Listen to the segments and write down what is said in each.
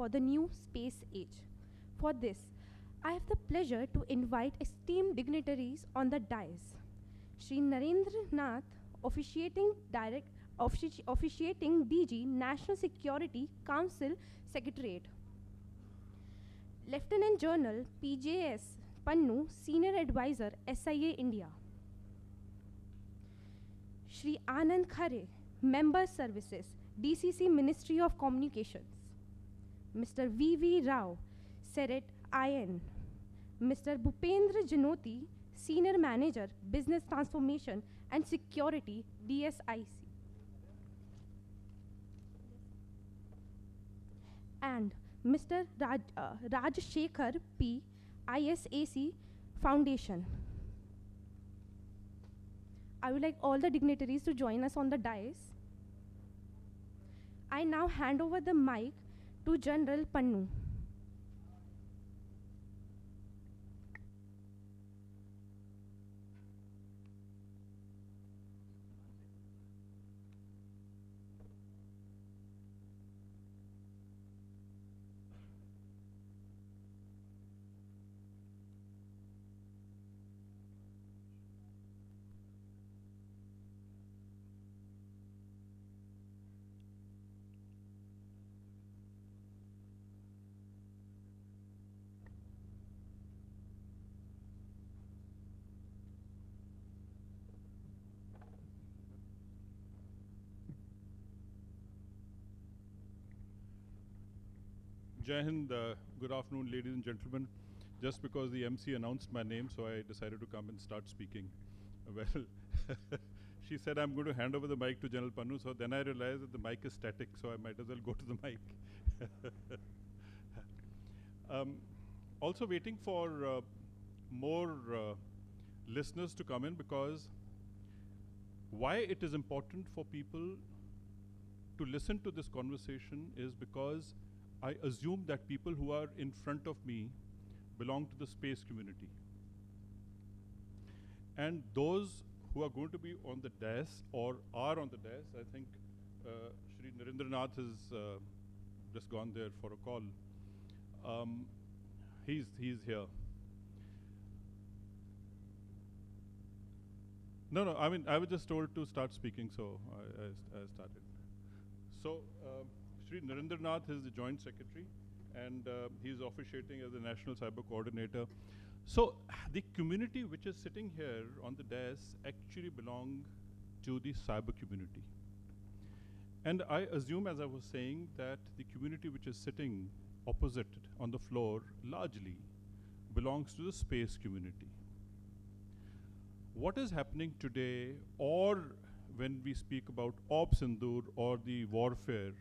for the new space age. For this, I have the pleasure to invite esteemed dignitaries on the dais. Shri Narendra Nath, officiating DG, National Security Council Secretariat. Lieutenant General PJS Pannu, Senior Advisor SIA-India. Shri Anand Khare, Member Services, DCC Ministry of Communications. Mr. V.V. Rao, CERT-In. Mr. Bhupendra Janoti, Senior Manager, Business Transformation and Security, DSIC. And Mr. Rajsekhar P, ISAC Foundation. I would like all the dignitaries to join us on the dais. I now hand over the mic to General Pannu. Jai Hind, good afternoon, ladies and gentlemen. Just because the MC announced my name, so I decided to come and start speaking. Well, she said I'm going to hand over the mic to General Pannu, so then I realized that the mic is static, so I might as well go to the mic. Also waiting for more listeners to come in, because why it is important for people to listen to this conversation is because I assume that people who are in front of me belong to the space community. And those who are going to be on the dais or are on the dais, I think Shri Narendra Nath has just gone there for a call. He's here. No, I mean, I was just told to start speaking, so I started. So, Shri Narendra Nath is the Joint Secretary, and he's officiating as the National Cyber Coordinator. So, the community which is sitting here on the dais actually belong to the cyber community. And I assume, as I was saying, that the community which is sitting opposite on the floor largely belongs to the space community. What is happening today, or when we speak about Op Sindoor or the warfare,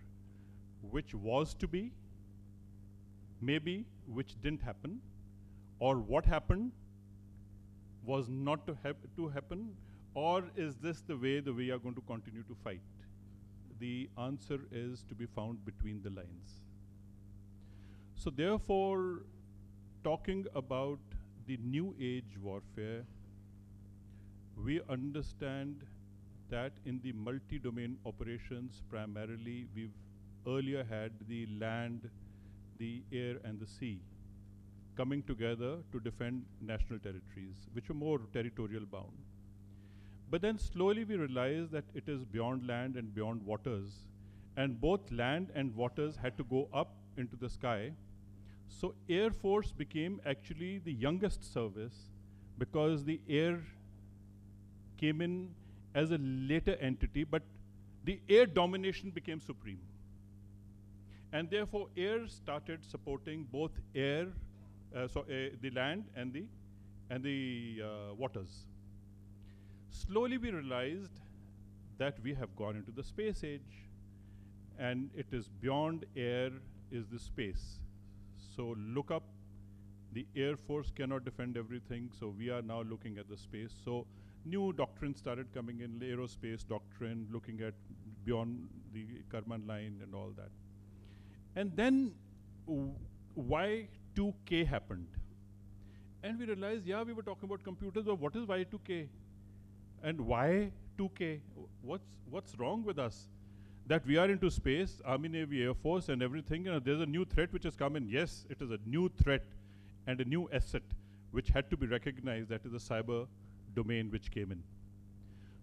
which was to be, maybe which didn't happen, or what happened was not to happen, or is this the way that we are going to continue to fight? The answer is to be found between the lines. So therefore, talking about the new age warfare, we understand that in the multi-domain operations, primarily we've earlier had the land, the air and the sea coming together to defend national territories, which were more territorial bound. But then slowly we realized that it is beyond land and beyond waters, and both land and waters had to go up into the sky. So Air Force became actually the youngest service, because the air came in as a later entity, but the air domination became supreme. And therefore, air started supporting both air, the land and the waters. Slowly we realized that we have gone into the space age, and it is beyond air is the space. So look up, the Air Force cannot defend everything, so we are now looking at the space. So new doctrines started coming in, aerospace doctrine, looking at beyond the Karman line and all that. And then Y2K happened. And we realized, yeah, we were talking about computers, but what is Y2K? And why 2K? What's wrong with us? that we are into space, Army, Navy, Air Force, and everything. There's a new threat which has come in. Yes, it is a new threat and a new asset which had to be recognized. That is the cyber domain which came in.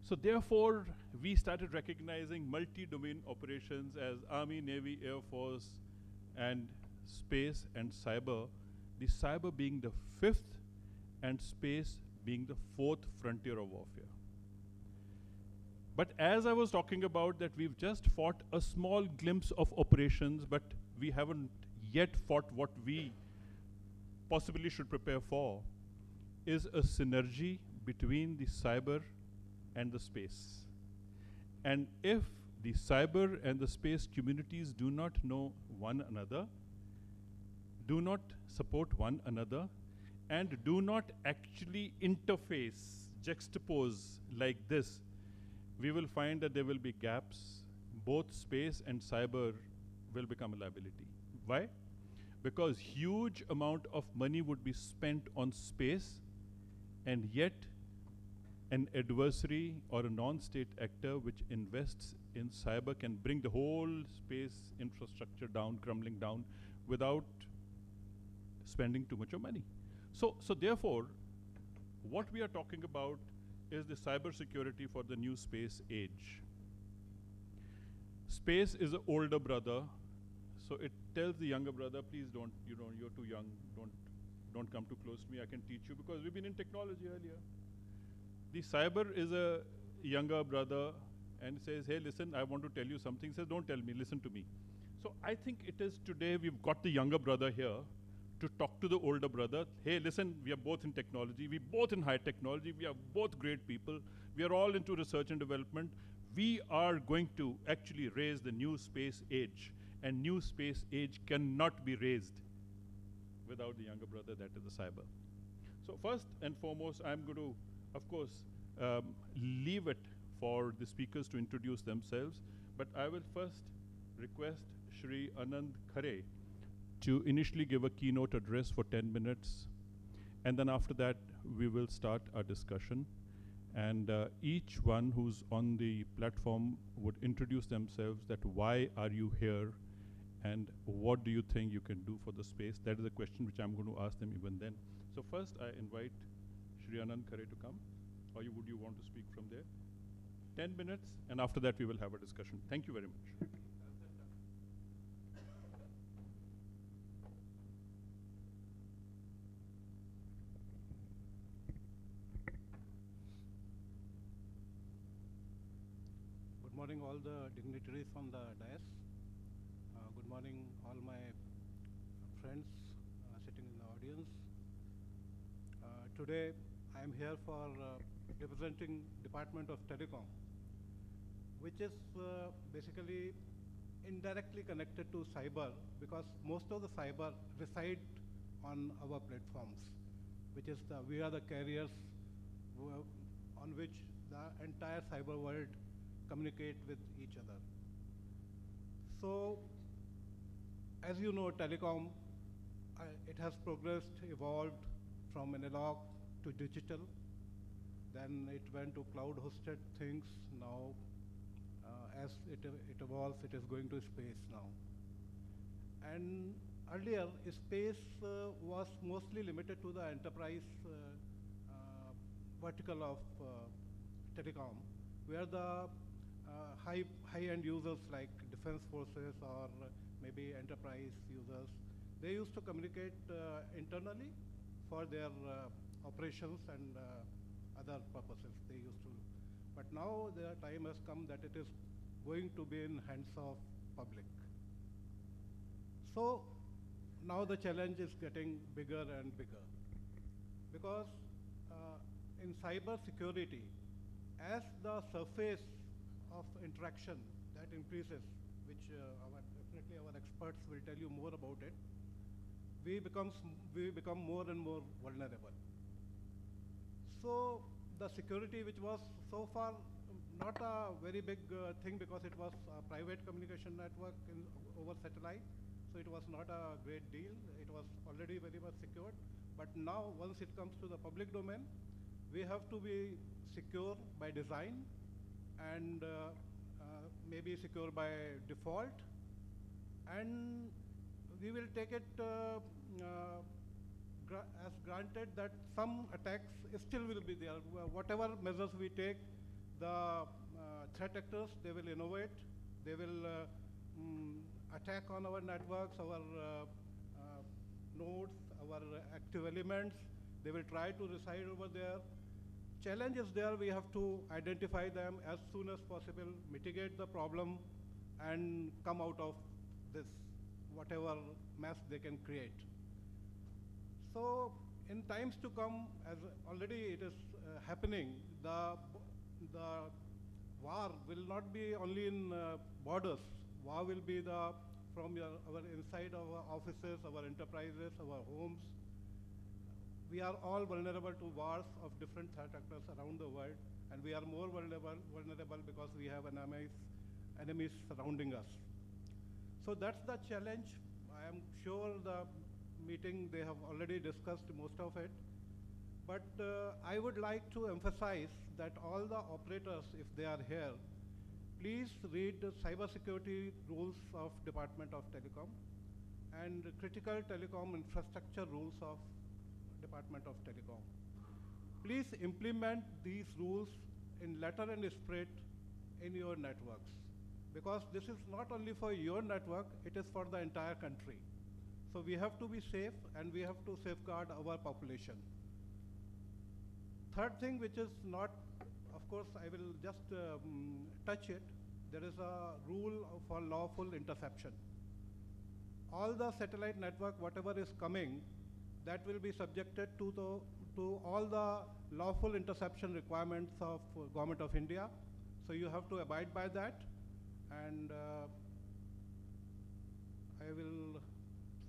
So therefore, we started recognizing multi-domain operations as Army, Navy, Air Force, and space and cyber. The cyber being the fifth, and space being the fourth frontier of warfare. But as I was talking about that we've just fought a small glimpse of operations, but we haven't yet fought what we possibly should prepare for, is a synergy between the cyber and the space. And if the cyber and the space communities do not know one another, do not support one another, and do not actually interface, juxtapose like this, we will find that there will be gaps. Both space and cyber will become a liability. Why? Because huge amount of money would be spent on space, and yet an adversary or a non-state actor which invests in cyber can bring the whole space infrastructure down, crumbling down, without spending too much of money. So therefore, what we are talking about is the cybersecurity for the new space age. Space is an older brother, so it tells the younger brother, please don't, you're too young, don't come too close to me, I can teach you, because we've been in technology earlier. The cyber is a younger brother and says, hey, listen, I want to tell you something. Says, don't tell me, listen to me. So I think it is today we've got the younger brother here to talk to the older brother. Hey, listen, we are both in technology, we're both in high technology, we are both great people, we are all into research and development. We are going to actually raise the new space age, and new space age cannot be raised without the younger brother, that is the cyber. So first and foremost, I'm going to, of course, leave it for the speakers to introduce themselves, but I will first request Shri Anand Khare to initially give a keynote address for 10 minutes. And then after that, we will start our discussion. And each one who's on the platform would introduce themselves, that why are you here? And what do you think you can do for the space? That is a question which I'm going to ask them even then. So first, I invite Shri Anand Khare to come. Or would you want to speak from there? 10 minutes, and after that, we will have a discussion. Thank you very much. Good morning, all the dignitaries from the dais. Good morning, all my friends sitting in the audience. Today, I am here for representing Department of Telecom, which is basically indirectly connected to cyber, because most of the cyber reside on our platforms, which is we are the carriers on which the entire cyber world communicate with each other. So, as you know, telecom, it has progressed, evolved from analog to digital. Then it went to cloud-hosted things. Now, as it evolves, it is going to space now. And earlier, space was mostly limited to the enterprise vertical of telecom, where the high-end users like defense forces or maybe enterprise users, they used to communicate internally for their operations and other purposes they used to. But now the time has come that it is going to be in hands of public. So now the challenge is getting bigger and bigger, because in cyber security, as the surface of interaction that increases, which definitely our experts will tell you more about it, we become more and more vulnerable. So the security, which was so far not a very big thing, because it was a private communication network over satellite, so it was not a great deal. It was already very much secured. But now, once it comes to the public domain, we have to be secure by design, and maybe secure by default, and we will take it as granted that some attacks still will be there. Whatever measures we take, the threat actors, they will innovate, they will attack on our networks, our nodes, our active elements. They will try to reside over there. Challenge is there, we have to identify them as soon as possible, mitigate the problem, and come out of this, whatever mess they can create. So in times to come, as already it is happening, the war will not be only in borders. War will be from our inside our offices, our enterprises, our homes. We are all vulnerable to wars of different threat actors around the world, and we are more vulnerable because we have enemies surrounding us. So that's the challenge. I am sure the meeting, they have already discussed most of it. But I would like to emphasize that all the operators, if they are here, please read the cybersecurity rules of Department of Telecom and critical telecom infrastructure rules of Department of Telecom. Please implement these rules in letter and spirit in your networks, because this is not only for your network, it is for the entire country. So we have to be safe, and we have to safeguard our population. Third thing, which is not, of course, I will just touch it. There is a rule for lawful interception. All the satellite network, whatever is coming, that will be subjected to all the lawful interception requirements of Government of India. So you have to abide by that. And I will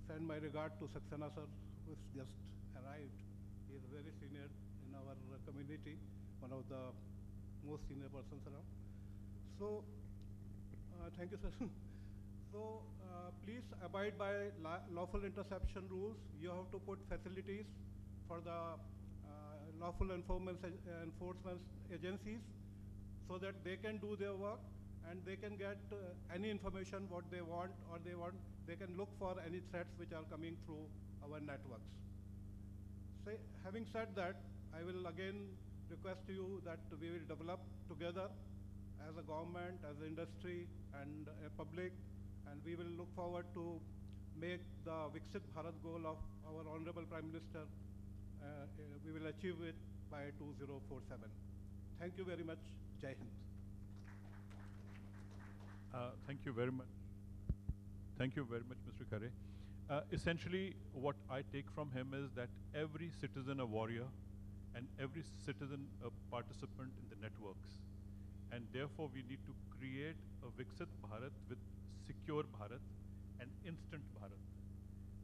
send my regard to Saxena sir, who has just arrived. He is very senior in our community, one of the most senior persons around. So, thank you, sir. So, please abide by lawful interception rules. You have to put facilities for the lawful enforcement agencies so that they can do their work and they can get any information what they want, or they can look for any threats which are coming through our networks. So, having said that, I will again request you that we will develop together as a government, as an industry, and a public, and we will look forward to make the Viksit Bharat goal of our Honorable Prime Minister, we will achieve it by 2047. Thank you very much. Jai Hind. Thank you very much. Thank you very much, Mr. Khare. Essentially, what I take from him is that every citizen a warrior and every citizen a participant in the networks. And therefore, we need to create a Viksit Bharat with secure Bharat and instant Bharat.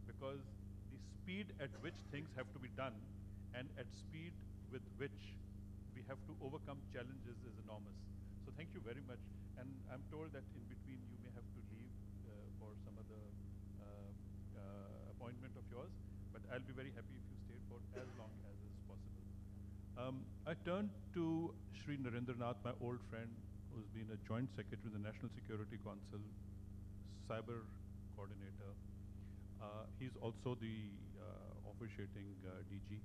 Because the speed at which things have to be done and at speed with which we have to overcome challenges is enormous. So thank you very much. And I'm told that in between you may have to leave for some other appointment of yours, but I'll be very happy if you stay for as long as is possible. I turn to Shri Narendra Nath, my old friend, who's been a joint secretary in the National Security Council, cyber coordinator. He's also the officiating DG.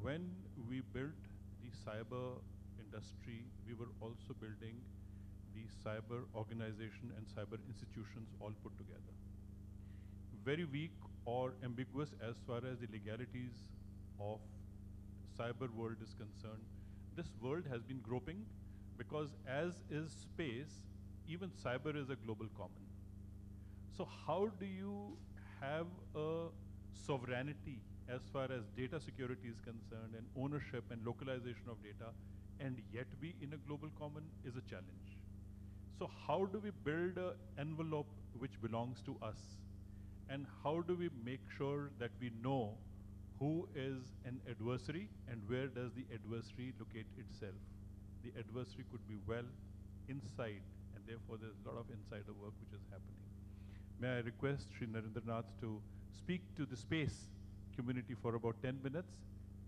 When we built the cyber industry, we were also building the cyber organization and cyber institutions all put together. Very weak or ambiguous as far as the legalities of cyber world is concerned. This world has been groping because as is space, even cyber is a global common. So how do you have a sovereignty as far as data security is concerned and ownership and localization of data and yet be in a global common is a challenge. So how do we build an envelope which belongs to us? And how do we make sure that we know who is an adversary and where does the adversary locate itself? The adversary could be well inside, and therefore there's a lot of insider work which is happening. May I request Shri Narendra Nath to speak to the space community for about 10 minutes,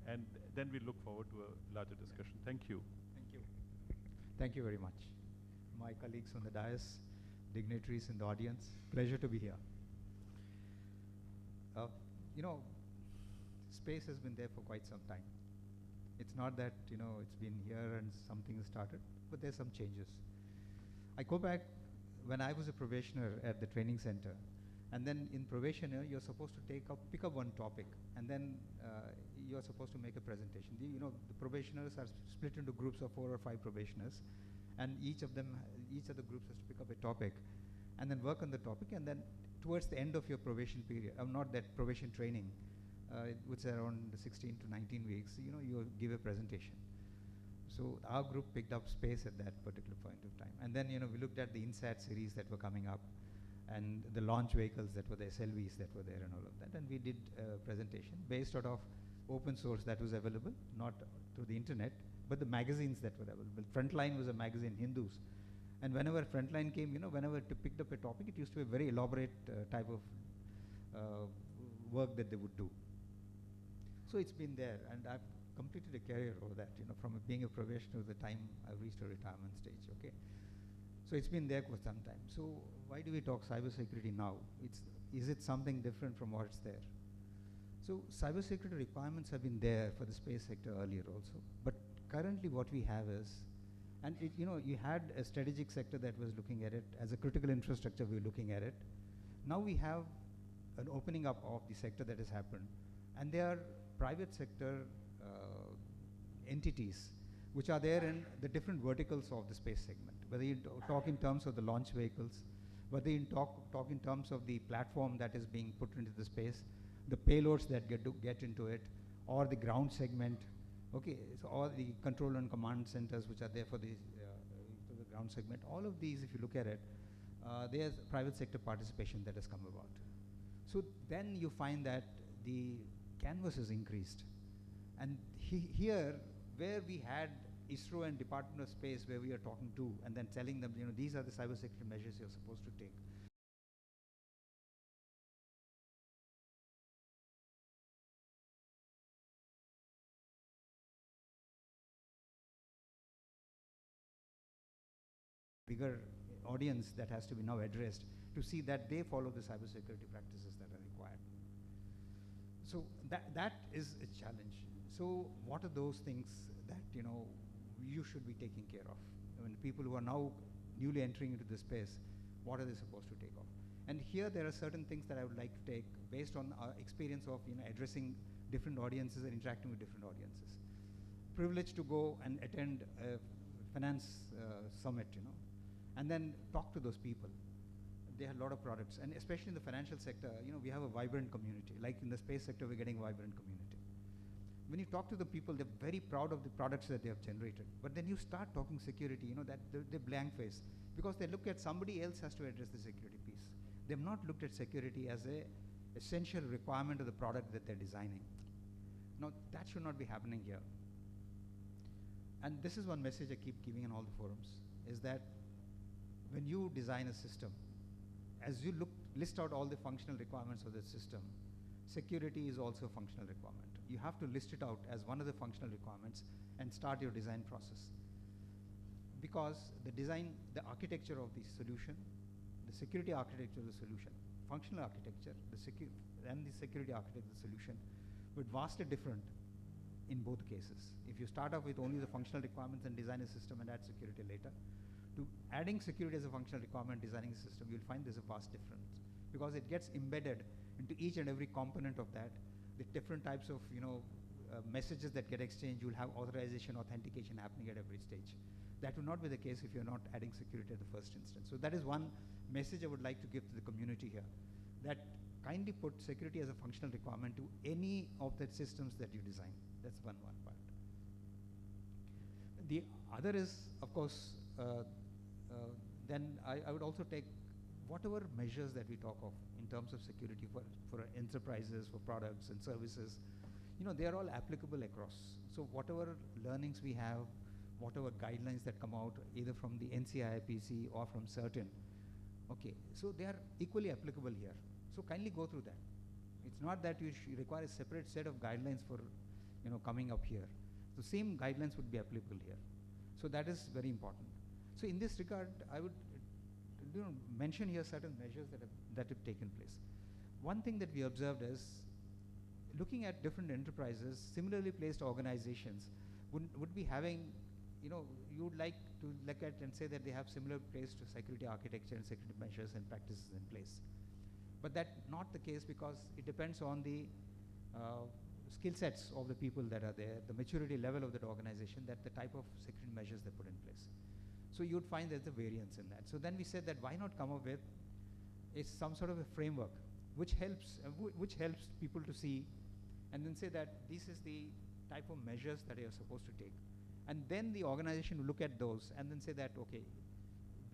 and then we look forward to a larger discussion. Thank you. Thank you. Thank you very much. my colleagues on the dais, dignitaries in the audience. Pleasure to be here. You know, space has been there for quite some time. It's not that, you know, it's been here and something has started, but there's some changes. I go back when I was a probationer at the training center, and then in probationer, you're supposed to pick up one topic, and then you're supposed to make a presentation. The probationers are split into groups of 4 or 5 probationers, and each of the groups has to pick up a topic, and then work on the topic, and then towards the end of your probation period, not that probation training, which is around 16 to 19 weeks, you give a presentation. So our group picked up space at that particular point of time. And then, we looked at the INSAT series that were coming up and the launch vehicles that were the SLVs that were there and all of that. And we did a presentation based out of open source that was available, not through the internet, but the magazines that were available. Frontline was a magazine, Hindus. And whenever Frontline came, whenever it picked up a topic, it used to be a very elaborate type of work that they would do. So it's been there, and I've completed a career over that, from being a probationer to the time I've reached a retirement stage, okay? So it's been there for some time. So why do we talk cybersecurity now? Is it something different from what's there? So cybersecurity requirements have been there for the space sector earlier also, but currently what we have is, and you had a strategic sector that was looking at it as a critical infrastructure. We were looking at it. Now we have an opening up of the sector that has happened, and there are private sector entities which are there in the different verticals of the space segment. Whether you talk in terms of the launch vehicles, whether you talk in terms of the platform that is being put into the space, the payloads that get into it, or the ground segment, okay, so all the control and command centers which are there for the ground segment. All of these, if you look at it, there's private sector participation that has come about. So then you find that the canvas is increased, and here where we had ISRO and Department of Space, where we are talking to and then telling them, these are the cybersecurity measures you're supposed to take. Bigger audience that has to be now addressed to see that they follow the cybersecurity practices that are required. So that is a challenge. So what are those things that you should be taking care of? I mean, people who are now newly entering into this space, what are they supposed to take off? And here there are certain things that I would like to take based on our experience of addressing different audiences and interacting with different audiences. Privileged to go and attend a finance summit, and then talk to those people. They have a lot of products, and especially in the financial sector, we have a vibrant community. Like in the space sector, we're getting a vibrant community. When you talk to the people, they're very proud of the products that they have generated. But then you start talking security, that they blank face, because they look at somebody else has to address the security piece. They've not looked at security as a essential requirement of the product that they're designing. Now, that should not be happening here. And this is one message I keep giving in all the forums, is that when you design a system, as you list out all the functional requirements of the system, security is also a functional requirement. You have to list it out as one of the functional requirements and start your design process. Because the architecture of the solution, the security architecture of the solution, functional architecture, and the security architecture of the solution would vastly different in both cases. If you start off with only the functional requirements and design a system and add security later, to adding security as a functional requirement, designing a system, you'll find there's a vast difference, because it gets embedded into each and every component of that. The different types of messages that get exchanged, you'll have authorization, authentication happening at every stage. That will not be the case if you're not adding security at the first instance. So that is one message I would like to give to the community here, that kindly put security as a functional requirement to any of the systems that you design. That's one part. The other is, of course, then I would also take whatever measures that we talk of in terms of security for enterprises, for products and services, they are all applicable across. So whatever learnings we have, whatever guidelines that come out, either from the NCIPC or from CERT-In, okay, so they are equally applicable here. So kindly go through that. It's not that you require a separate set of guidelines for, coming up here. The same guidelines would be applicable here. So that is very important. So in this regard, I would mention here certain measures that have taken place. One thing that we observed is, looking at different enterprises, similarly placed organizations would be having, you would like to look at and say that they have similar placed security architecture and security measures and practices in place. But that's not the case, because it depends on the skill sets of the people that are there, the maturity level of that organization, that the type of security measures they put in place. So you would find there's a variance in that. So then we said that why not come up with some sort of a framework which helps people to see, and then say that this is the type of measures that you're supposed to take. And then the organization will look at those and then say that, okay,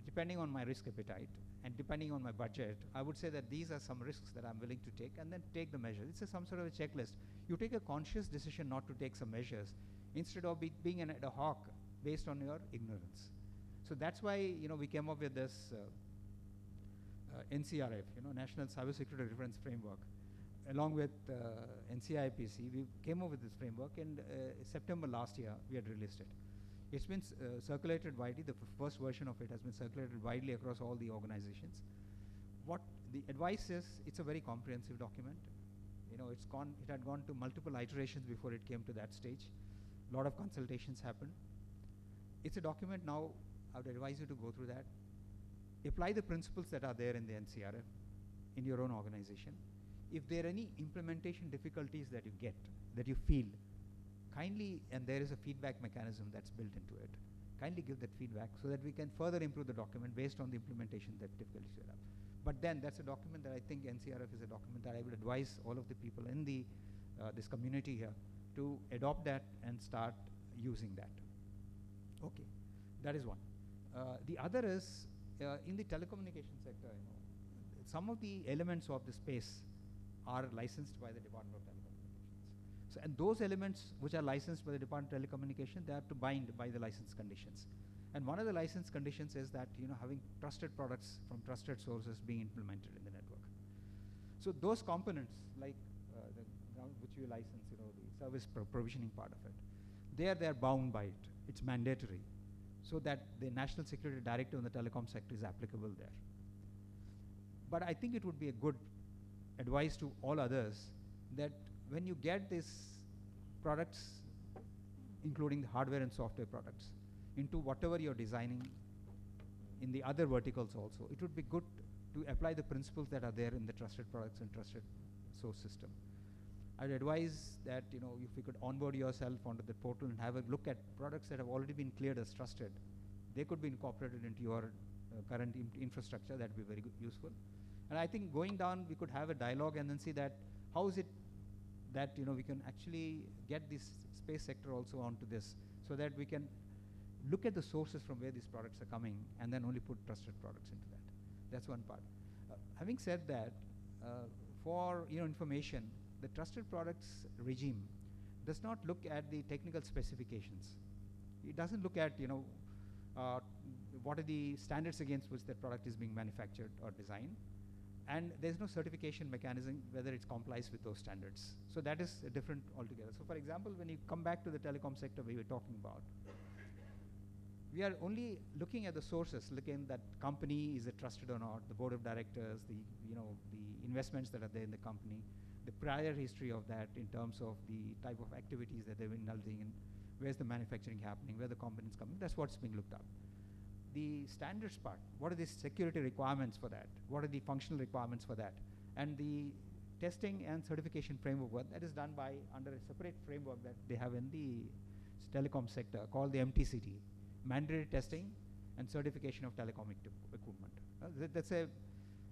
depending on my risk appetite and depending on my budget, I would say that these are some risks that I'm willing to take, and then take the measure. It's some sort of a checklist. You take a conscious decision not to take some measures instead of being an ad hoc based on your ignorance. So that's why we came up with this NCRF, National Cybersecurity Reference Framework. Along with NCIPC, we came up with this framework, and September last year we had released it. It's been circulated widely. The first version of it has been circulated widely across all the organizations. What the advice is, it's a very comprehensive document. It had gone to multiple iterations before it came to that stage. A lot of consultations happened. It's a document now. I would advise you to go through that. Apply the principles that are there in the NCRF in your own organization. If there are any implementation difficulties that you get, that you feel, kindly, and there is a feedback mechanism that's built into it, kindly give that feedback so that we can further improve the document based on the implementation that difficulties you have. But then that's a document that I think NCRF is a document that I would advise all of the people in the this community here to adopt that and start using that. Okay, that is one. The other is in the telecommunication sector, some of the elements of the space are licensed by the Department of Telecommunications. So, and those elements which are licensed by the Department of Telecommunications, they have to bind by the license conditions. And one of the license conditions is that having trusted products from trusted sources being implemented in the network. So those components, like which you license, the service provisioning part of it, they're bound by it. It's mandatory, so that the National Security Directive in the telecom sector is applicable there. But I think it would be a good advice to all others that when you get these products, including the hardware and software products, into whatever you're designing in the other verticals also, it would be good to apply the principles that are there in the trusted products and trusted source system. I'd advise that if you could onboard yourself onto the portal and have a look at products that have already been cleared as trusted, they could be incorporated into your current infrastructure. That would be very useful. And I think going down, we could have a dialogue and then see that how is it that we can actually get this space sector also onto this, so that we can look at the sources from where these products are coming and then only put trusted products into that. That's one part. Having said that, for information, the trusted products regime does not look at the technical specifications. It doesn't look at what are the standards against which that product is being manufactured or designed. And there's no certification mechanism whether it complies with those standards. So that is different altogether. So for example, when you come back to the telecom sector we were talking about, we are only looking at the sources, looking that company, is it trusted or not, the board of directors, the investments that are there in the company, the prior history of that in terms of the type of activities that they've been indulging in, where's the manufacturing happening, where the components coming, that's what's being looked up. The standards part, what are the security requirements for that? What are the functional requirements for that? And the testing and certification framework, that is done by under a separate framework that they have in the telecom sector called the MTCT, Mandatory Testing and Certification of Telecom Equipment.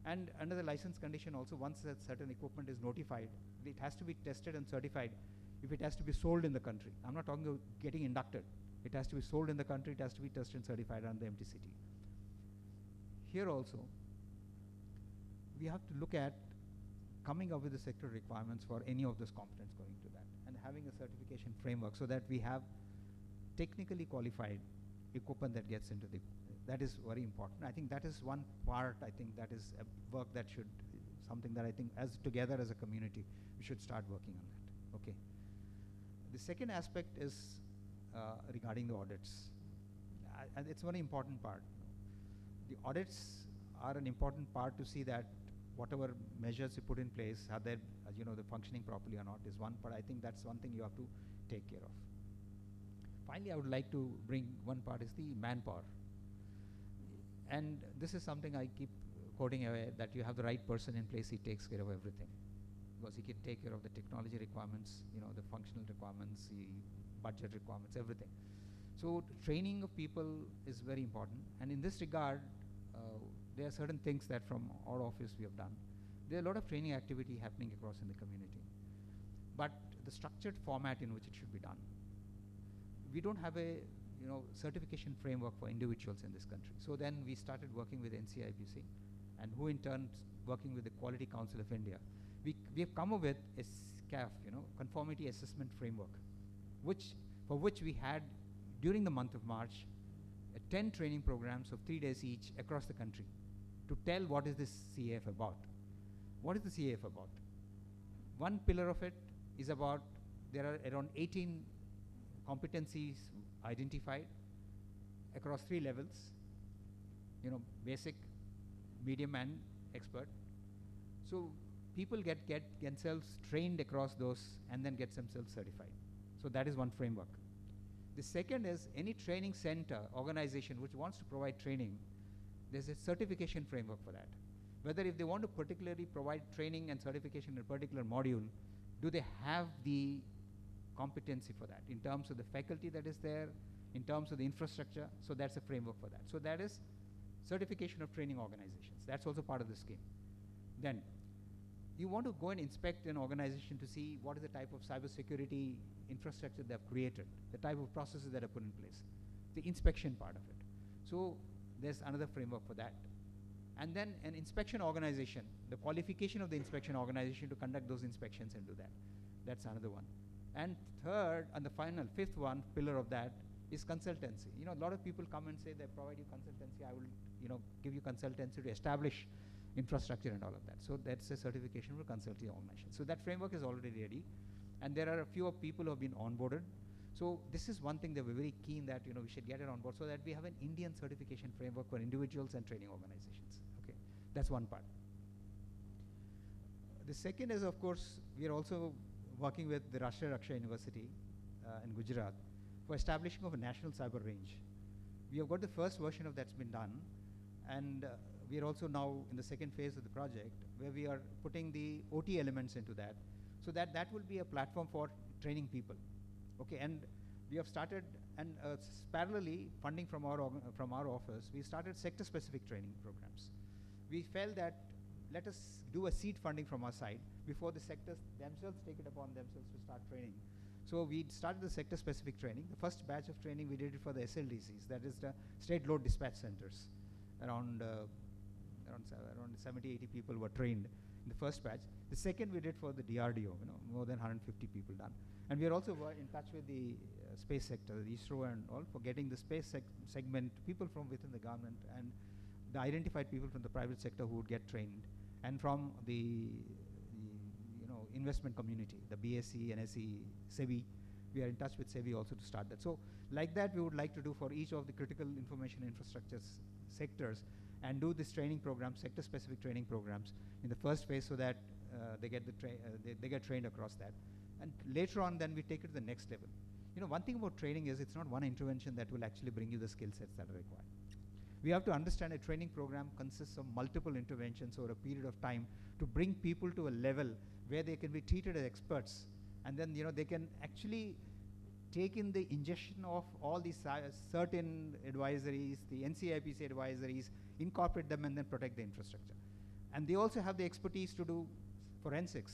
And under the license condition also, once that certain equipment is notified, it has to be tested and certified if it has to be sold in the country. I'm not talking about getting inducted. It has to be sold in the country, it has to be tested and certified under the MTCT. Here also, we have to look at coming up with the sector requirements for any of those components going to that, and having a certification framework so that we have technically qualified equipment that gets into the, that is very important. I think that is one part, I think that is a work that should, something that I think as together as a community, we should start working on that, okay. The second aspect is regarding the audits. and it's one important part. The audits are an important part to see that whatever measures you put in place, are they, they're functioning properly or not is one, but I think that's one thing you have to take care of. Finally, I would like to bring one part is the manpower. And this is something I keep quoting away, that you have the right person in place, he takes care of everything. Because he can take care of the technology requirements, the functional requirements, the budget requirements, everything. So training of people is very important. And in this regard, there are certain things that from our office we have done. There are a lot of training activity happening across in the community. But the structured format in which it should be done. We don't have a certification framework for individuals in this country. So then we started working with NCIBC, and who in turn working with the Quality Council of India. We have come up with a CAF, Conformity Assessment Framework, for which we had during the month of March 10 training programs of 3 days each across the country to tell what is this CAF about. What is the CAF about? One pillar of it is about, there are around 18 competencies identified across 3 levels, basic, medium and expert. So people get themselves trained across those and then get themselves certified. So that is one framework. The second is any training center, organization which wants to provide training, there's a certification framework for that. Whether if they want to particularly provide training and certification in a particular module, do they have the competency for that in terms of the faculty that is there, in terms of the infrastructure? So that's a framework for that. So that is certification of training organizations. That's also part of the scheme. Then you want to go and inspect an organization to see what is the type of cybersecurity infrastructure they have created, the type of processes that are put in place, the inspection part of it. So there's another framework for that. And then an inspection organization, the qualification of the inspection organization to conduct those inspections and do that. That's another one. And third, and the final, fifth one, pillar of that is consultancy. A lot of people come and say they provide you consultancy, I will give you consultancy to establish infrastructure and all of that. So that's a certification for consulting organization. So that framework is already ready. And there are a few people who have been onboarded. So this is one thing that we're very keen that we should get it on board so that we have an Indian certification framework for individuals and training organizations. Okay, that's one part. The second is, of course, we are also working with the Rashtriya Raksha University in Gujarat for establishing of a national cyber range. We have got the first version of that's been done, and we are also now in the second phase of the project where we are putting the OT elements into that, so that will be a platform for training people. Okay, and we have started, and parallelly funding from our office, we started sector-specific training programs. We felt that let us do a seed funding from our side before the sectors themselves take it upon themselves to start training. So we started the sector-specific training. The first batch of training we did it for the SLDCs, that is the State Load Dispatch Centers. Around 70, 80 people were trained in the first batch. The second we did for the DRDO, more than 150 people done. And we are also in touch with the space sector, the ISRO and all, for getting the space segment, people from within the government and the identified people from the private sector who would get trained, and from the investment community, the BSc, NSE, SEBI. We are in touch with SEBI also to start that. So like that we would like to do for each of the critical information infrastructure sectors and do this training program, sector-specific training programs in the first phase so that they get they get trained across that. And later on then we take it to the next level. One thing about training is it's not one intervention that will actually bring you the skill sets that are required. We have to understand a training program consists of multiple interventions over a period of time to bring people to a level where they can be treated as experts, and then they can actually take in the ingestion of all these CERT-In advisories, the NCIPC advisories, incorporate them and then protect the infrastructure. And they also have the expertise to do forensics.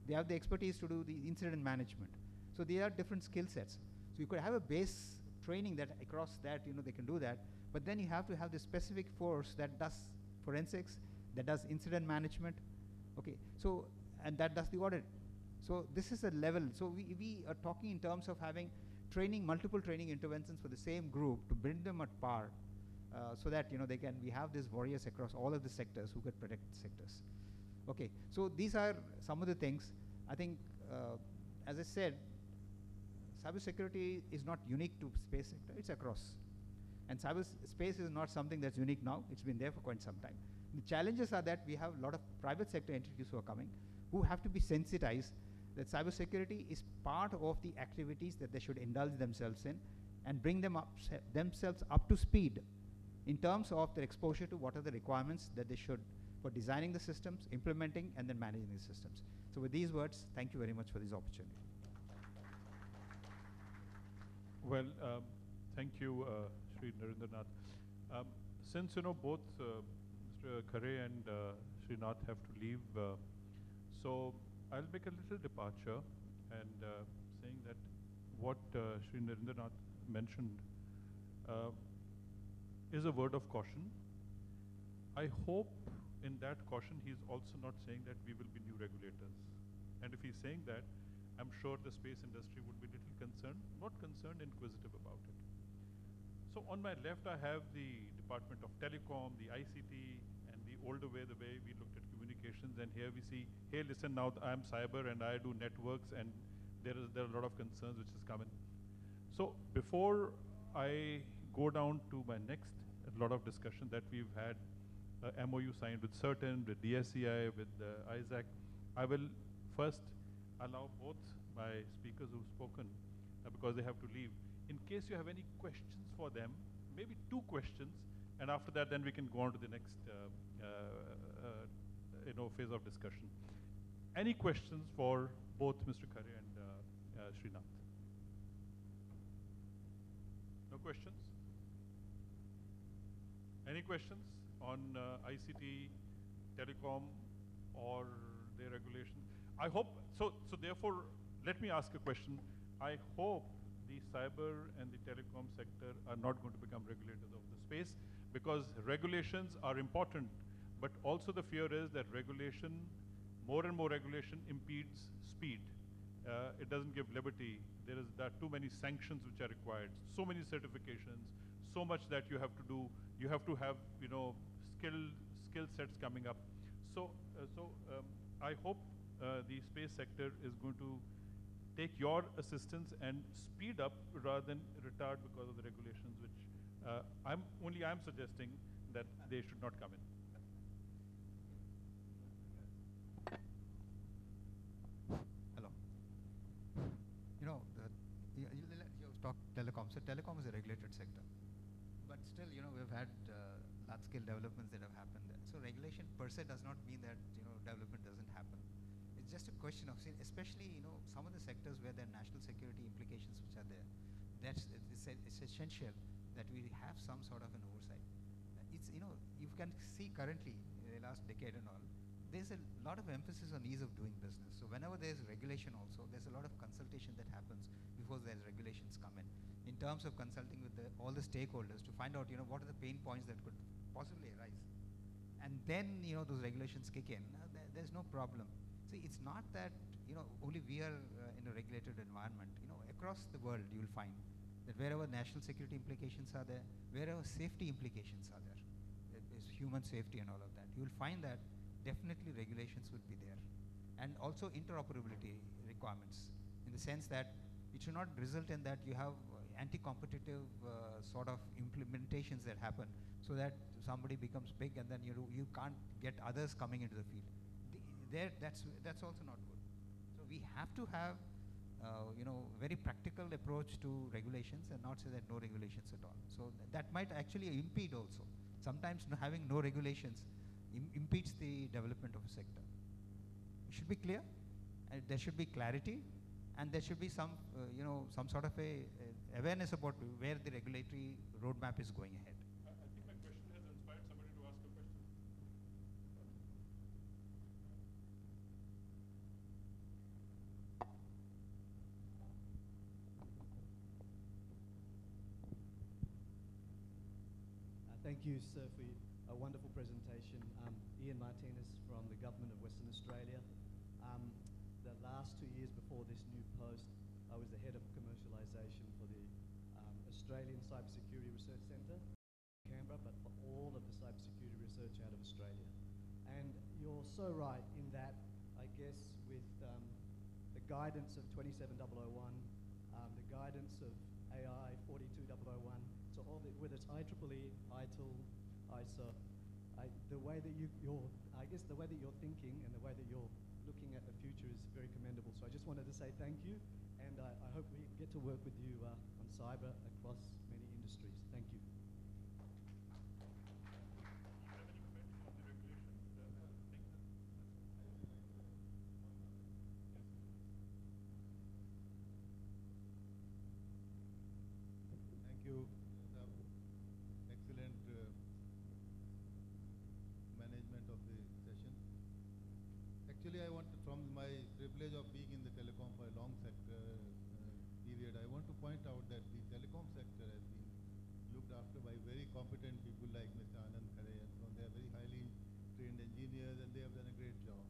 They have the expertise to do the incident management. So they are different skill sets. So you could have a base training that across that, they can do that, but then you have to have the specific force that does forensics, that does incident management, okay, so, and that does the audit. So this is a level. So we are talking in terms of having training, multiple training interventions for the same group to bring them at par, so that we have these warriors across all of the sectors who can protect the sectors. Okay, so these are some of the things. I think, as I said, cybersecurity is not unique to space sector, it's across. And cyberspace is not something that's unique now. It's been there for quite some time. The challenges are that we have a lot of private sector entities who are coming, who have to be sensitized that cybersecurity is part of the activities that they should indulge themselves in and bring themselves up to speed in terms of their exposure to what are the requirements that they should for designing the systems, implementing, and then managing the systems. So with these words, thank you very much for this opportunity. Well, thank you, Shri Narendra Nath. Since both Mr. Khare and Shri Nath have to leave, so I'll make a little departure and saying that what Shri Narendra Nath mentioned is a word of caution. I hope in that caution he's also not saying that we will be new regulators. And if he's saying that, I'm sure the space industry would be little concerned, not concerned, inquisitive about it. So on my left, I have the Department of Telecom, the ICT, and the older way, the way we looked at communications. And here we see, hey, listen, now I'm cyber and I do networks, and there are a lot of concerns which is coming. So before I go down to my next, a lot of discussion that we've had, MOU signed with CERT-In, with DSCI, with ISAC, I will first allow both my speakers who've spoken, because they have to leave, in case you have any questions for them, maybe 2 questions, and after that then we can go on to the next phase of discussion. Any questions for both Mr. Khare and Shri Nath? No questions? Any questions on ICT, telecom, or their regulation? I hope, so therefore, let me ask a question. I hope the cyber and the telecom sector are not going to become regulators of the space, because regulations are important, but also the fear is that regulation, more and more regulation impedes speed. It doesn't give liberty. There are too many sanctions which are required, so many certifications, so much that you have to do. You have to have, skill sets coming up. So I hope the space sector is going to take your assistance and speed up rather than retard because of the regulations, which I'm suggesting that they should not come in. Hello. You talk telecom. So telecom is a regulated sector, but still, we've had large-scale developments that have happened there. So regulation per se does not mean that development doesn't happen. It's just a question of, especially some of the sectors where there are national security implications which are there. It's essential that we have some sort of an oversight. You can see currently in the last decade and all, there's a lot of emphasis on ease of doing business. So whenever there's regulation also, there's a lot of consultation that happens before there's regulations come in terms of consulting with all the stakeholders to find out, what are the pain points that could possibly arise. And then, those regulations kick in. There's no problem. See, it's not that, only we are in a regulated environment. Across the world, you'll find that wherever national security implications are there, wherever safety implications are there, is human safety and all of that, you'll find that definitely regulations would be there. And also interoperability requirements, in the sense that it should not result in that you have anti-competitive sort of implementations that happen, so that somebody becomes big and then you can't get others coming into the field. That's also not good. So we have to have very practical approach to regulations and not say that no regulations at all. So that might actually impede also. Sometimes having no regulations impedes the development of a sector. It should be clear, and there should be clarity, and there should be some sort of a awareness about where the regulatory roadmap is going ahead. I think my question has inspired somebody to ask a question. Thank you, sir, for a wonderful presentation. Ian Martinez from the Government of Western Australia. The last 2 years before this new post, I was the head of commercialisation for the Australian Cybersecurity Research Centre in Canberra, but for all of the cybersecurity research out of Australia. And you're so right in that, I guess, with the guidance of 27001, the guidance of AI 42001, it's to all the, whether it's IEEE, ITIL, ISA, the way that I guess the way that you're thinking and the way that you're looking at the future is very commendable. So I just wanted to say thank you, and I hope we get to work with you on cyber across many industries. Thank you. Thank you. Excellent management of the session. Actually, I want, from my privilege of being in the telecom for a long period, I want to point out that the telecom sector has been looked after by very competent people like Mr. Anand, Khare, and so on. They are very highly trained engineers, and they have done a great job.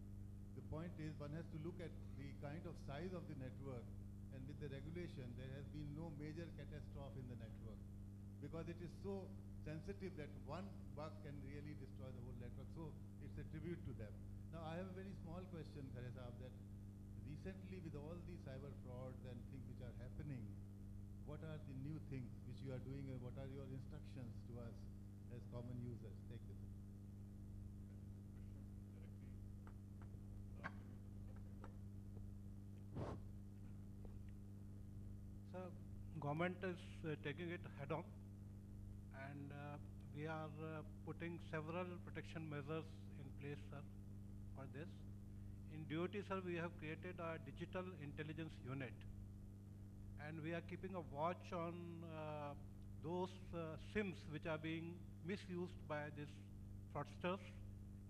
The point is, one has to look at the kind of size of the network, and with the regulation, there has been no major catastrophe in the network, because it is so sensitive that one bug can really destroy the whole network. So it's a tribute to them. Now, I have a very small question, Khare Saab, that recently with all the cyber frauds and things which are happening, what are the new things which you are doing, and what are your instructions to us as common users? Take this. So, government is taking it head on, and we are putting several protection measures in place, sir, for this. In DOT, sir, we have created a digital intelligence unit, and we are keeping a watch on those SIMs which are being misused by these fraudsters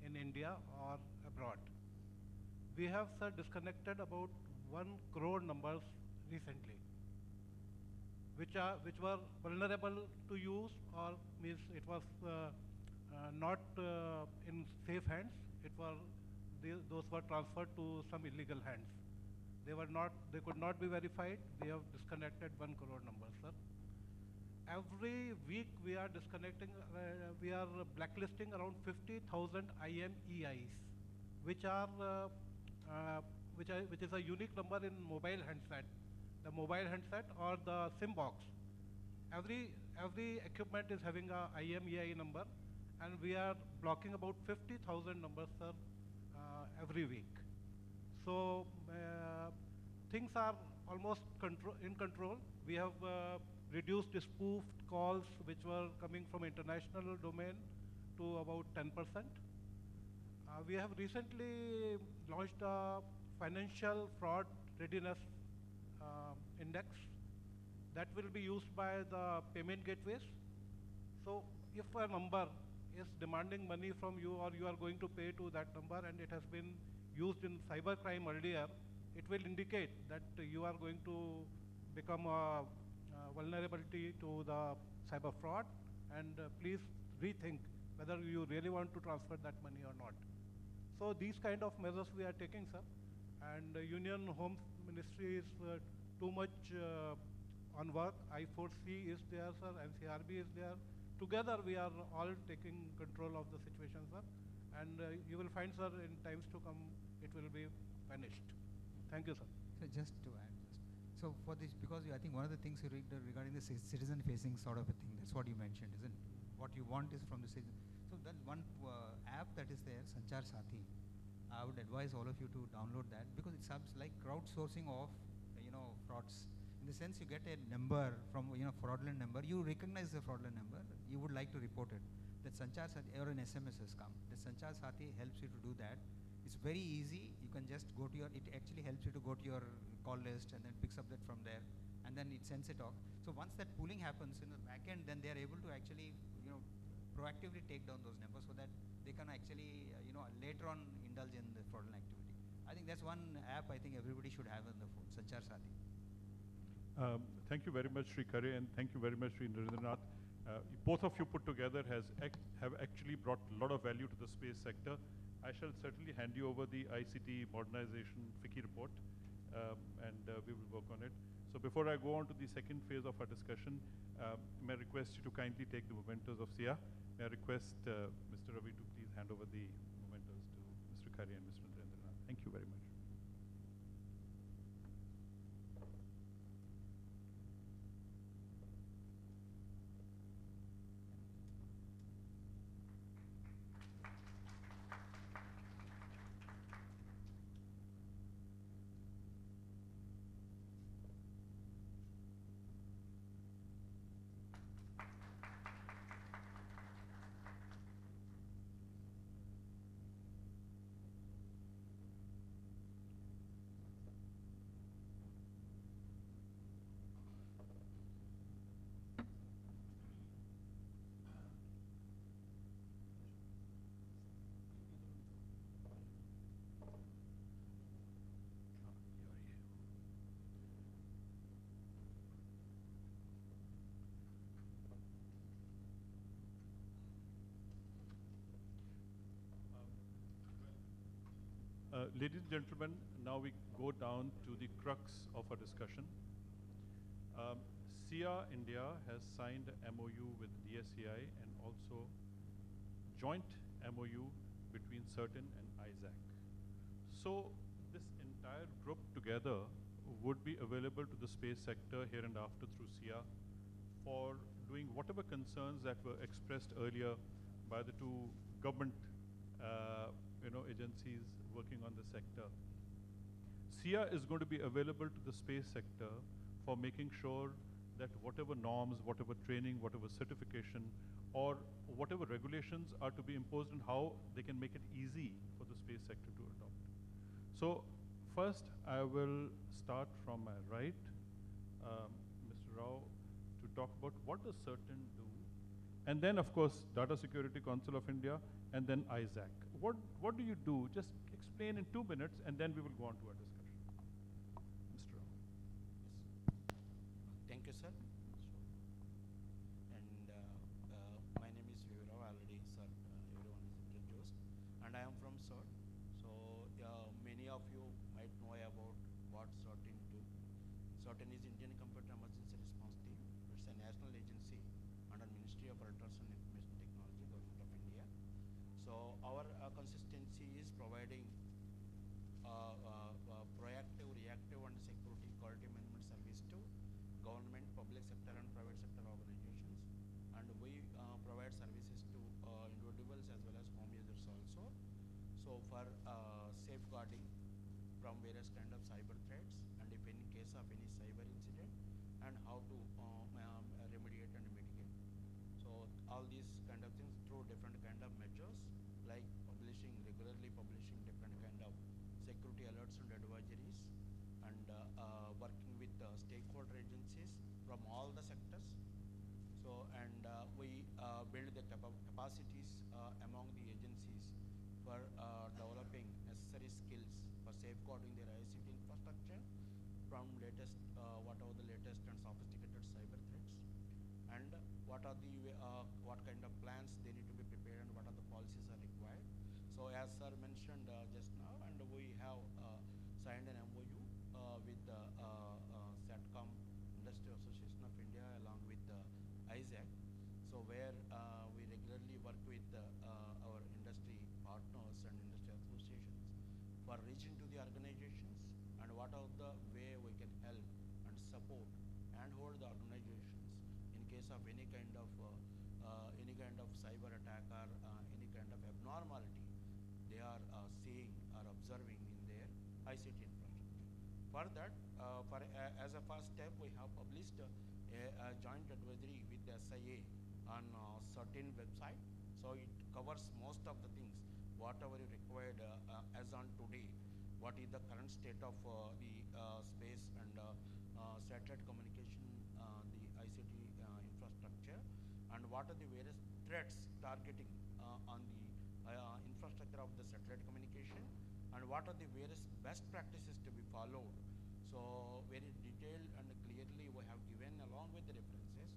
in India or abroad. We have, sir, disconnected about 1 crore numbers recently, which were vulnerable to use, or means it was not in safe hands. Those were transferred to some illegal hands. They could not be verified. We have disconnected 1 crore numbers, sir. Every week we are disconnecting, we are blacklisting around 50,000 IMEIs, which is a unique number in mobile handset, the mobile handset or the SIM box. Every equipment is having a IMEI number, and we are blocking about 50,000 numbers, sir, every week. So things are almost in control. We have reduced spoofed calls which were coming from international domain to about 10%. We have recently launched a financial fraud readiness index that will be used by the payment gateways. So if a number is demanding money from you, or you are going to pay to that number, and it has been used in cybercrime earlier, it will indicate that you are going to become a vulnerability to the cyber fraud, and please rethink whether you really want to transfer that money or not. So these kind of measures we are taking, sir, and Union Home Ministry is too much on work. I4C is there, sir, NCRB is there. Together we are all taking control of the situation, sir, and you will find, sir, in times to come it will be vanished. Thank you, sir. So just to add, so for this, because I think one of the things regarding the citizen-facing sort of a thing, that's what you mentioned, isn't it? What you want is from the citizen. So that one app that is there, Sanchar Sathi, I would advise all of you to download that, because it sounds like crowdsourcing of, frauds. In the sense, you get a number from, fraudulent number, you recognize the fraudulent number, you would like to report it. That Sanchar Sathi, or an SMS has come. The Sanchar Sathi helps you to do that. It's very easy. You can just go to it actually helps you to go to your call list and then picks up that from there, and then it sends it off. So once that pooling happens in the back end, then they are able to actually, proactively take down those numbers so that they can actually, later on indulge in the fraudulent activity. I think that's one app I think everybody should have on the phone, Sanchar Sathi. Thank you very much, Shri Khare, and thank you very much, Shri Narendra. Both of you put together have actually brought a lot of value to the space sector. I shall certainly hand you over the ICT modernization FICCI report, and we will work on it. So before I go on to the second phase of our discussion, may I request you to kindly take the mementos of SIA. May I request Mr. Ravi to please hand over the mementos to Mr. Khare and Mr. Narendra. Thank you very much. Ladies and gentlemen, now we go down to the crux of our discussion. SIA-India has signed a MOU with DSCI and also joint MOU between CERT-In and ISAC. So this entire group together would be available to the space sector here and after through SIA for doing whatever concerns that were expressed earlier by the two government agencies working on the sector. SIA is going to be available to the space sector for making sure that whatever norms, whatever training, whatever certification, or whatever regulations are to be imposed and how they can make it easy for the space sector to adopt. So first, I will start from my right, Mr. Rao, to talk about what does CERT-In do, and then of course Data Security Council of India, and then ISAC. What do you do? Just explain in 2 minutes, and then we will go on to our discussion. Mr. Rao. Thank you, sir. And my name is Rao. Already, sir, everyone is introduced, and I am from CERT. So many of you might know about what CERT-In do. CERT-In is Indian Computer Emergency Response Team. It's a national agency under Ministry of Electronics and Information Technology, Government of India. So our consistency is providing proactive, reactive, and security quality management service to government, public sector, and private sector organizations. And we provide services to individuals as well as home users also. So for safeguarding from various kind of cyber threats, and if in case of any cyber incident, and how to remediate and mitigate. So all these kind of things through different kind of measures, like regularly publishing different kind of security alerts and advisories, and working with stakeholder agencies from all the sectors. So and we build the capacities among the agencies for developing necessary skills for safeguarding their ICT infrastructure from whatever the latest and sophisticated cyber threats, and what kind of plans they need to be prepared, and what are the policies are required. So as sir mentioned just now, and we have signed an MOU with the SATCOM Industry Association of India along with ISAC. So where we regularly work with our industry partners and industry associations for reaching to the organizations, and what are the way we can help and support and hold the organizations in case of any kind of cyber attack or any kind of abnormality they are seeing or observing in their ICT infrastructure. For that, as a first step, we have published a joint advisory with the SIA on CERT-In website. So it covers most of the things, whatever is required as on today. What is the current state of the space and satellite communication, the ICT infrastructure, and what are the various threats targeting on the infrastructure of the satellite communication, and what are the various best practices to be followed. So very detailed and clearly we have given along with the references.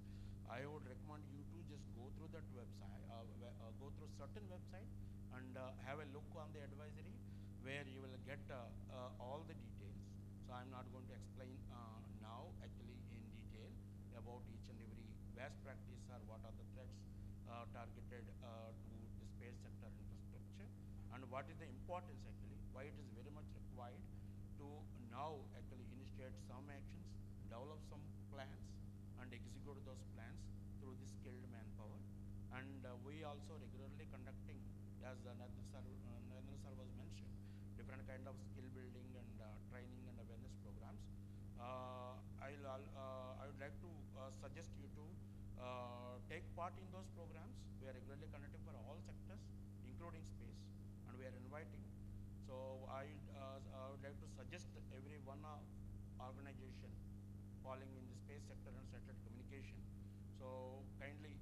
I would recommend you to just go through that website, go through CERT-In website, and have a look on the advisory where you will get all the details. So I'm not going to explain now actually in detail about each and every best practice or what are the threats targeted to the space sector infrastructure, and what is the importance actually, why it is very much required to now actually initiate some actions, develop some plans, and execute those plans through the skilled manpower. And we also regularly conducting, as Narendra sir was mentioned, different kind of skill building and training and awareness programs. I would like to suggest you to take part in those programs. We are regularly conducting for all sectors, including space, and we are inviting. So I would like to suggest every one organization falling in the space sector and satellite communication. So kindly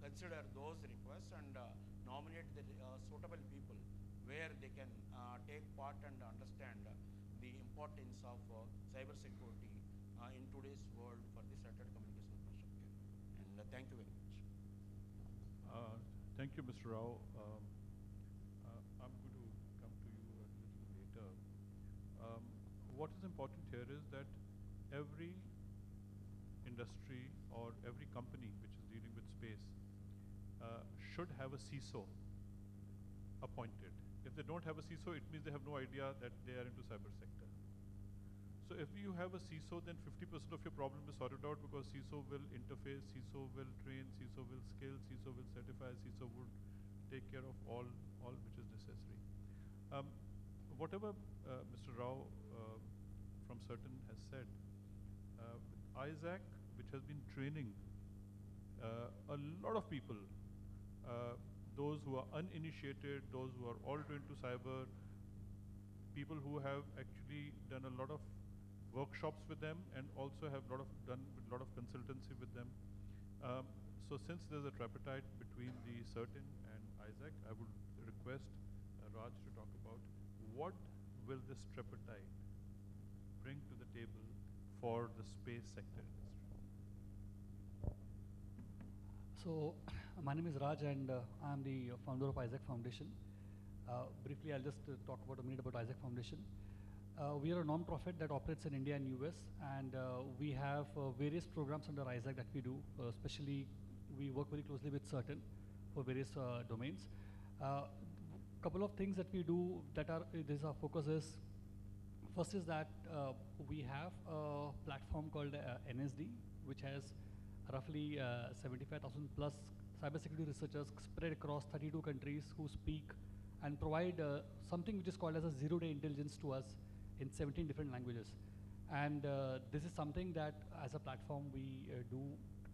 consider those requests and nominate the suitable people where they can take part and understand the importance of cybersecurity in today's world for the satellite communication infrastructure. And thank you very much. Thank you, Mr. Rao. I'm going to come to you a little what is important here is that every industry or every company which is dealing with space should have a CISO appointed. If they don't have a CISO, it means they have no idea that they are into cyber sector. So if you have a CISO, then 50% of your problem is sorted out, because CISO will interface, CISO will train, CISO will scale, CISO will certify, CISO would take care of all which is necessary. Whatever Mr. Rao from CERT-In has said, ISAC, which has been training a lot of people, those who are uninitiated, those who are all into cyber, people who have actually done a lot of workshops with them and also have done a lot of consultancy with them. So since there's a tripartite between the CERT-In and ISAC, I would request Raj to talk about what will this tripartite bring to the table for the space sector industry. So my name is Raj, and I'm the founder of ISAC Foundation. Briefly, I'll just talk about a minute about ISAC Foundation. We are a non-profit that operates in India and US, and we have various programs under ISAC that we do. Especially, we work very closely with CERT-In for various domains. Couple of things that we do that are, this our focus is, first is that we have a platform called NSD, which has roughly 75,000 plus cybersecurity researchers spread across 32 countries who speak and provide something which is called as a zero-day intelligence to us in 17 different languages. And this is something that as a platform we do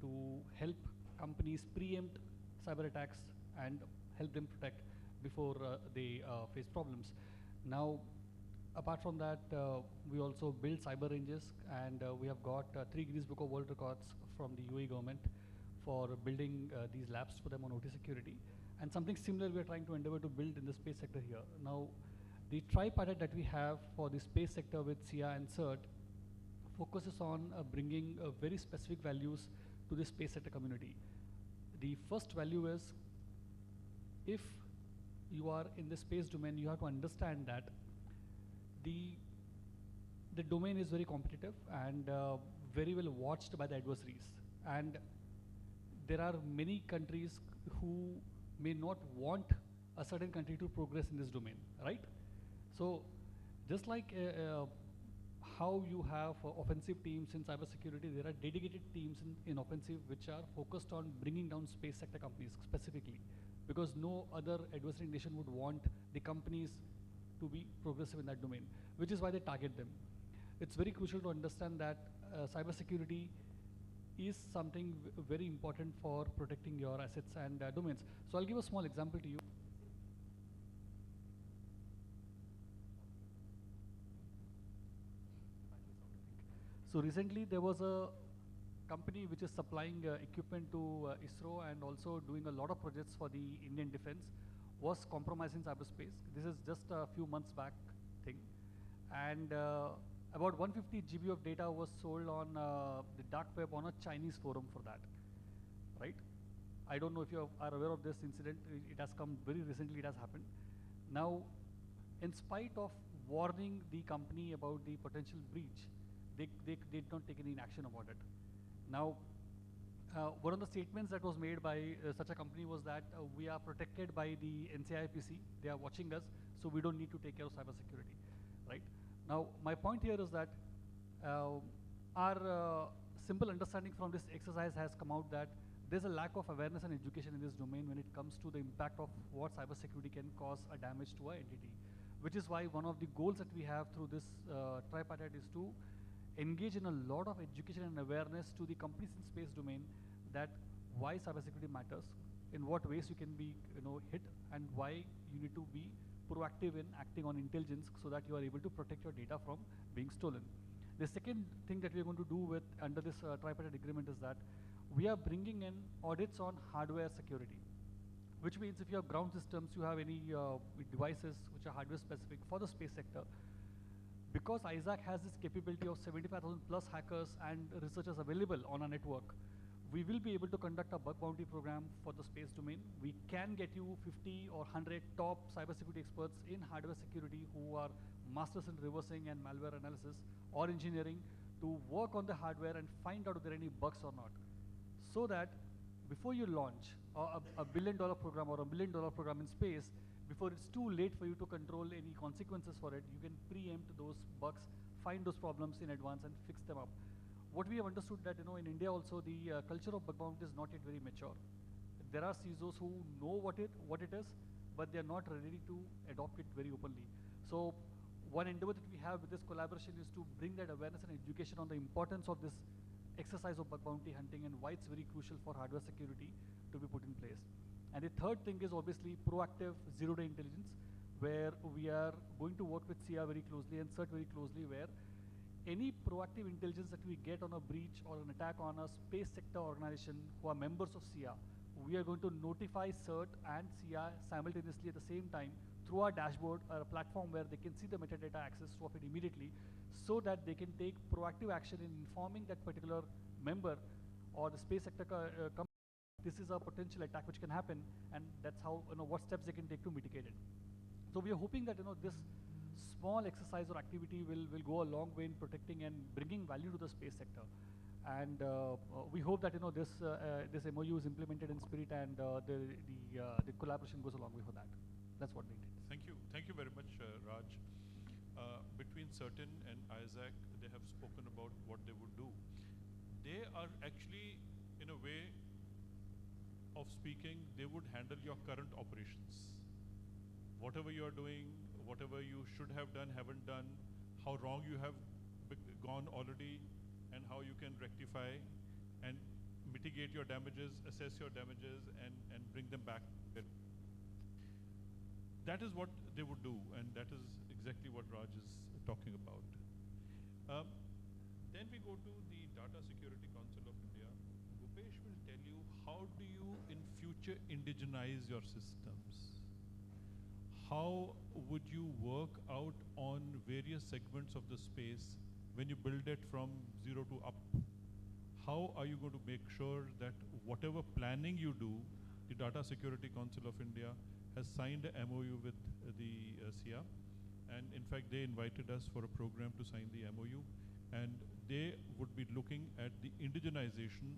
to help companies preempt cyber attacks and help them protect before they face problems. Now, apart from that, we also build cyber ranges, and we have got 3 Guinness Book of World Records from the UAE government for building these labs for them on OT security. And something similar we are trying to endeavor to build in the space sector here. Now, the tripartite that we have for the space sector with SIA and CERT focuses on bringing very specific values to the space sector community. The first value is, if you are in the space domain, you have to understand that the domain is very competitive and very well watched by the adversaries. And there are many countries who may not want a certain country to progress in this domain, right? So just like how you have offensive teams in cybersecurity, there are dedicated teams in offensive which are focused on bringing down space sector companies specifically, because no other adversary nation would want the companies to be progressive in that domain, which is why they target them. It's very crucial to understand that cybersecurity is something very important for protecting your assets and domains. So I'll give a small example to you. So recently there was a company which is supplying equipment to ISRO and also doing a lot of projects for the Indian defense, was compromised in cyberspace. This is just a few months back thing. And about 150 GB of data was sold on the dark web on a Chinese forum for that, right? I don't know if you are aware of this incident. It has come very recently, it has happened. Now, in spite of warning the company about the potential breach, they did not take any action about it. Now, one of the statements that was made by such a company was that we are protected by the NCIPC, they are watching us, so we don't need to take care of cybersecurity, right? Now, my point here is that our simple understanding from this exercise has come out that there's a lack of awareness and education in this domain when it comes to the impact of what cybersecurity can cause a damage to an entity, which is why one of the goals that we have through this tripartite is to engage in a lot of education and awareness to the companies in space domain that why cybersecurity matters, in what ways you can be hit, and why you need to be proactive in acting on intelligence so that you are able to protect your data from being stolen. The second thing that we are going to do with under this tripartite agreement is that we are bringing in audits on hardware security, which means if you have ground systems, you have any devices which are hardware specific for the space sector, because ISAC has this capability of 75,000 plus hackers and researchers available on our network, we will be able to conduct a bug bounty program for the space domain. We can get you 50 or 100 top cybersecurity experts in hardware security who are masters in reversing and malware analysis or engineering to work on the hardware and find out if there are any bugs or not. So that before you launch a $1 billion program or a $1 million program in space, before it's too late for you to control any consequences for it, you can preempt those bugs, find those problems in advance and fix them up. What we have understood that, in India also the culture of bug bounty is not yet very mature. There are CISOs who know what it is, but they are not ready to adopt it very openly. So one endeavor that we have with this collaboration is to bring that awareness and education on the importance of this exercise of bug bounty hunting and why it's very crucial for hardware security to be put in place. And the third thing is obviously proactive zero-day intelligence, where we are going to work with SIA very closely and CERT very closely, where any proactive intelligence that we get on a breach or an attack on a space sector organization who are members of SIA, we are going to notify CERT and SIA simultaneously at the same time through our dashboard or a platform where they can see the metadata access of it immediately, so that they can take proactive action in informing that particular member or the space sector company this is a potential attack which can happen, and that's how, what steps they can take to mitigate it. So we are hoping that this small exercise or activity will go a long way in protecting and bringing value to the space sector. And we hope that this MOU is implemented in spirit, and the collaboration goes a long way for that. That's what we did. Thank you very much, Raj. Between CERT-In and ISAC, they have spoken about what they would do. They are actually, in a way of speaking, they would handle your current operations. Whatever you are doing, whatever you should have done, haven't done, how wrong you have gone already, and how you can rectify and mitigate your damages, assess your damages, and bring them back. That is what they would do, and that is exactly what Raj is talking about. Then we go to the Data Security Council of India. Bhupesh will tell you, how do you in future indigenize your systems? How would you work out on various segments of the space when you build it from zero to up? How are you going to make sure that whatever planning you do, the Data Security Council of India has signed a MOU with the SIA, and in fact they invited us for a program to sign the MOU, and they would be looking at the indigenization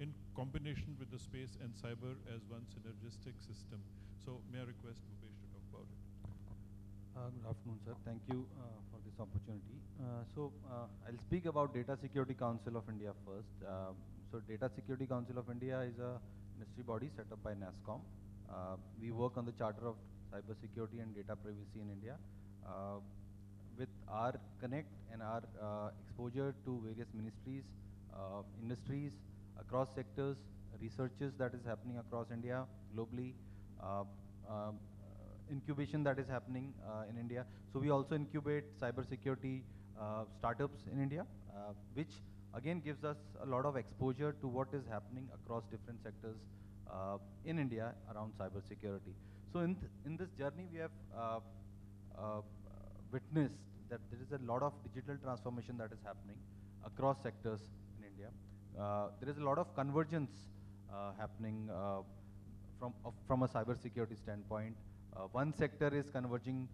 in combination with the space and cyber as one synergistic system. So may I request Bhupesh to talk about it? Good afternoon, sir. Thank you for this opportunity. I'll speak about Data Security Council of India first. So Data Security Council of India is a ministry body set up by NASSCOM. We work on the Charter of Cybersecurity and Data Privacy in India. With our connect and our exposure to various ministries, industries, across sectors, researches that is happening across India, globally, incubation that is happening in India. So we also incubate cybersecurity startups in India, which again gives us a lot of exposure to what is happening across different sectors in India around cybersecurity. So in this journey, we have witnessed that there is a lot of digital transformation that is happening across sectors in India. There is a lot of convergence happening from a cybersecurity standpoint. One sector is converging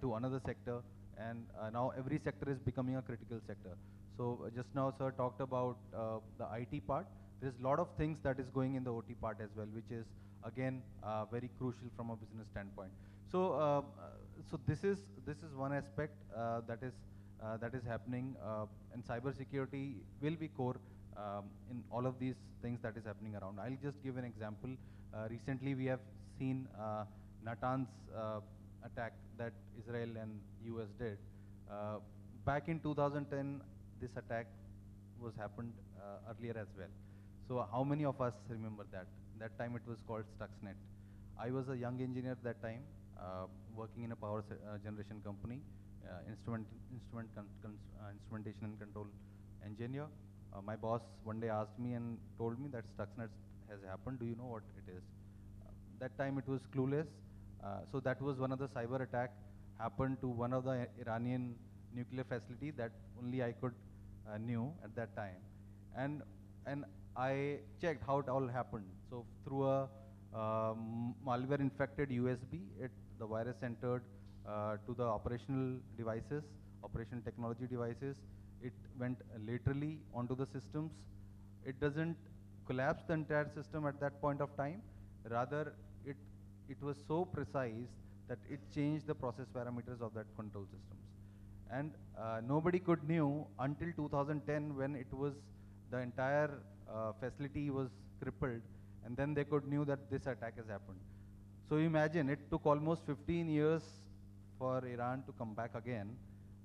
to another sector, and now every sector is becoming a critical sector. So just now sir talked about the IT part. There's a lot of things that is going in the OT part as well, which is again very crucial from a business standpoint. So so this is one aspect that is happening, and cybersecurity will be core in all of these things that is happening around. I'll just give an example. Recently we have seen Natanz attack that Israel and US did. Back in 2010, this attack was happened earlier as well. So how many of us remember that? That time it was called Stuxnet. I was a young engineer at that time, working in a power generation company, instrumentation and control engineer. My boss one day asked me and told me that Stuxnet has happened. Do you know what it is? That time it was clueless. So that was one of the cyber attack happened to one of the Iranian nuclear facility that only I could knew at that time. And I checked how it all happened. So through a malware infected USB, the virus entered to the operational devices, operation technology devices. It went laterally onto the systems. It doesn't collapse the entire system at that point of time. Rather, it was so precise that it changed the process parameters of that control systems. And nobody could knew until 2010 when it was the entire facility was crippled, and then they could knew that this attack has happened. So imagine it took almost 15 years for Iran to come back again,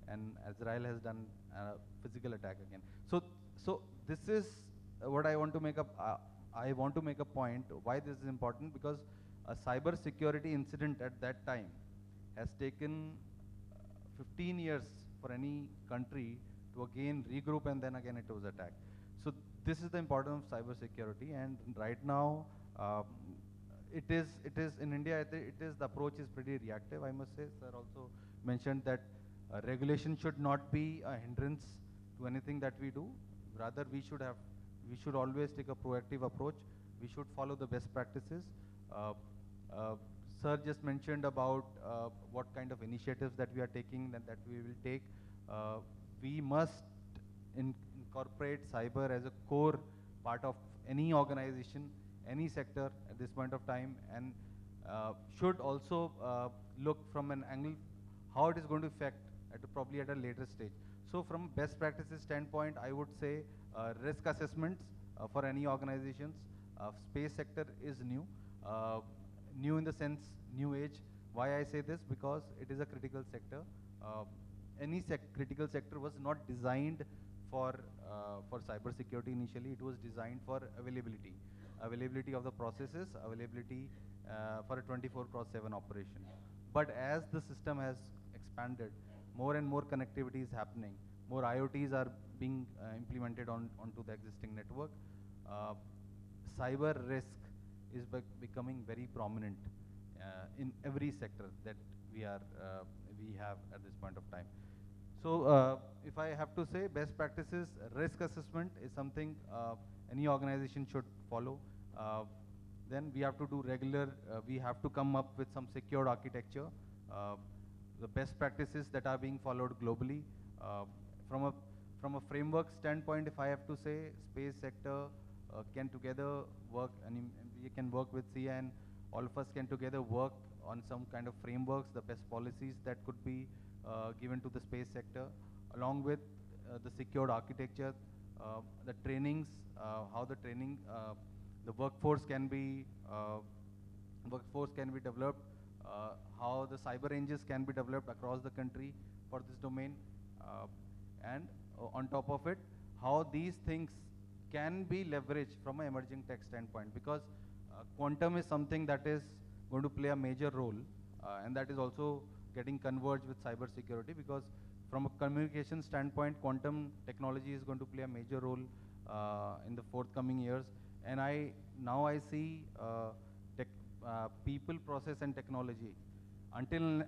and Israel has done a physical attack again. So this is what I want to make up. I want to make a point why this is important, because a cyber security incident at that time has taken 15 years for any country to again regroup, and then again it was attacked. So this is the importance of cyber security, and right now it is in India. The approach is pretty reactive, I must say. Sir also mentioned that regulation should not be a hindrance to anything that we do. Rather, we should always take a proactive approach. We should follow the best practices. Sir just mentioned about what kind of initiatives that we are taking and that we will take. We must incorporate cyber as a core part of any organization, any sector at this point of time, and should also look from an angle how it is going to affect probably at a later stage. So from best practices standpoint, I would say risk assessments for any organizations. Space sector is new. New in the sense, new age. Why I say this? Because it is a critical sector. Any critical sector was not designed for cyber security initially. It was designed for availability of the processes, availability for a 24/7 operation. But as the system has expanded, more and more connectivity is happening. More IoTs are being implemented onto the existing network. Cyber risk is becoming very prominent in every sector that we have at this point of time. So if I have to say best practices, risk assessment is something any organization should follow. Then we have to do we have to come up with some secured architecture. The best practices that are being followed globally. From a framework standpoint, if I have to say, space sector can together work, and we can work with SIA, and all of us can together work on some kind of frameworks, the best policies that could be given to the space sector, along with the secured architecture, the trainings, how the workforce can be developed, how the cyber ranges can be developed across the country for this domain, and on top of it, how these things can be leveraged from an emerging tech standpoint, because quantum is something that is going to play a major role, and that is also getting converged with cyber security, because from a communication standpoint, quantum technology is going to play a major role in the forthcoming years. And now I see people, process, and technology until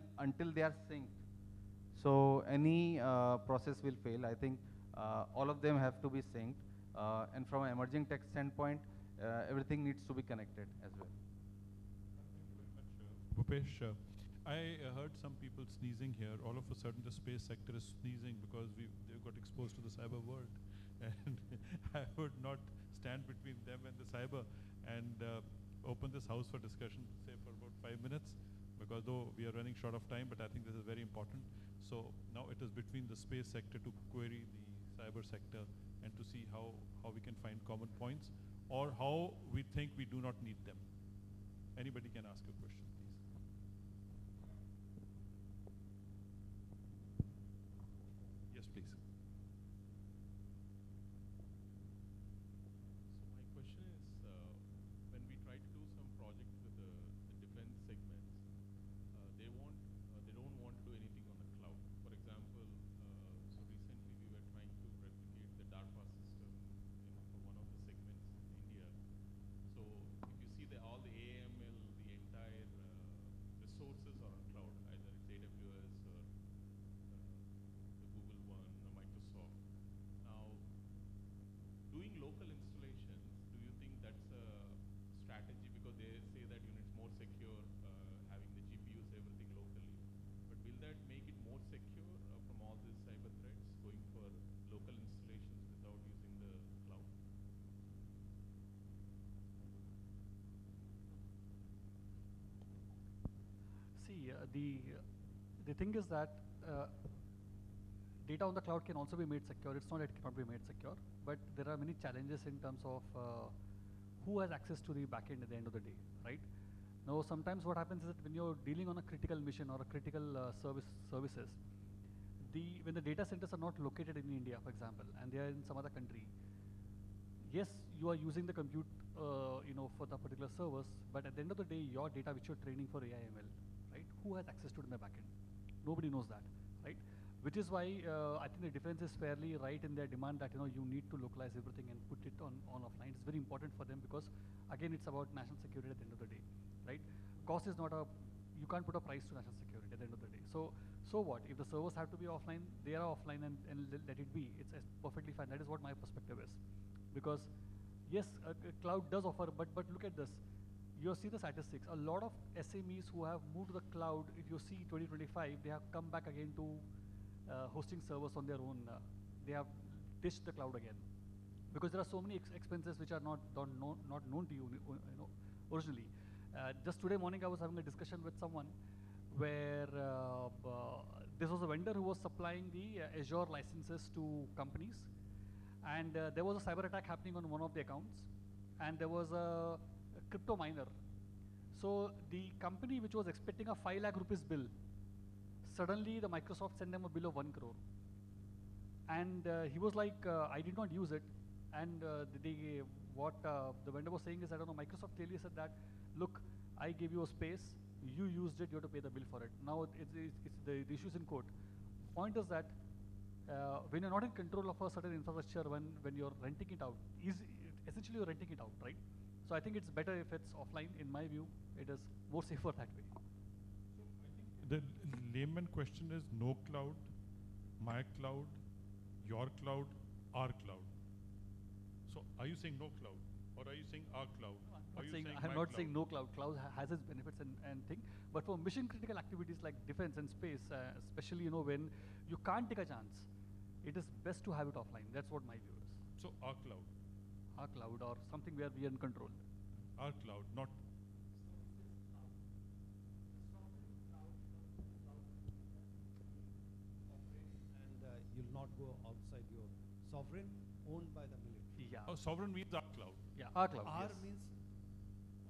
they are synced. So any process will fail. I think all of them have to be synced. And from an emerging tech standpoint, everything needs to be connected as well. Thank you very much, Bhupesh. I heard some people sneezing here. All of a sudden, the space sector is sneezing because they got exposed to the cyber world, and I would not stand between them and the cyber, and open this house for discussion, say for about 5 minutes, because though we are running short of time, but I think this is very important. So now it is between the space sector to query the cyber sector and to see how we can find common points, or how we think we do not need them. Anybody can ask a question, please. Yes, please. So my question is, when we try to do some project with the defense segments, they don't want to do anything on the cloud. For example, so recently we were trying to replicate the DARPA system, for one of the segments in India. So if you see all the AML, the entire the thing is that data on the cloud can also be made secure. It's not that it cannot be made secure, but there are many challenges in terms of who has access to the backend at the end of the day, right? Now, sometimes what happens is that when you're dealing on a critical mission or a critical services, when the data centers are not located in India, for example, and they are in some other country, yes, you are using the compute, for the particular servers, but at the end of the day, your data which you're training for AI/ML, right? Who has access to it in the backend? Nobody knows that, right? Which is why I think the defense is fairly right in their demand that you need to localize everything and put it on offline. It's very important for them because again, it's about national security at the end of the day, right? Cost is not you can't put a price to national security at the end of the day. So what? If the servers have to be offline, they are offline and let it be. It's perfectly fine. That is what my perspective is. Because yes, cloud does offer, but look at this. You see the statistics. A lot of SMEs who have moved to the cloud, if you see 2025, they have come back again to hosting servers on their own. They have ditched the cloud again because there are so many expenses which are not known to you, originally. Just today morning, I was having a discussion with someone where this was a vendor who was supplying the Azure licenses to companies, and there was a cyber attack happening on one of the accounts, and there was a crypto miner. So the company which was expecting a 5 lakh rupees bill, suddenly the Microsoft sent them a bill of 1 crore. And he was like, I did not use it. And what the vendor was saying is, I don't know, Microsoft clearly said that, look, I gave you a space, you used it, you have to pay the bill for it. Now the issue's in court. Point is that when you're not in control of a certain infrastructure, when you're renting it out, essentially you're renting it out, right? So I think it's better if it's offline. In my view, it is more safer that way. The layman question is no cloud, my cloud, your cloud, our cloud. So are you saying no cloud, or are you saying our cloud? I'm not saying no cloud. Cloud has its benefits and thing, but for mission critical activities like defense and space, especially when you can't take a chance, it is best to have it offline. That's what my view is. So our cloud. Our cloud, or something where we are in control. Our cloud, not. And you'll not go outside your sovereign owned by the military. Yeah. Oh, sovereign means our cloud. Yeah, our cloud. Our yes. means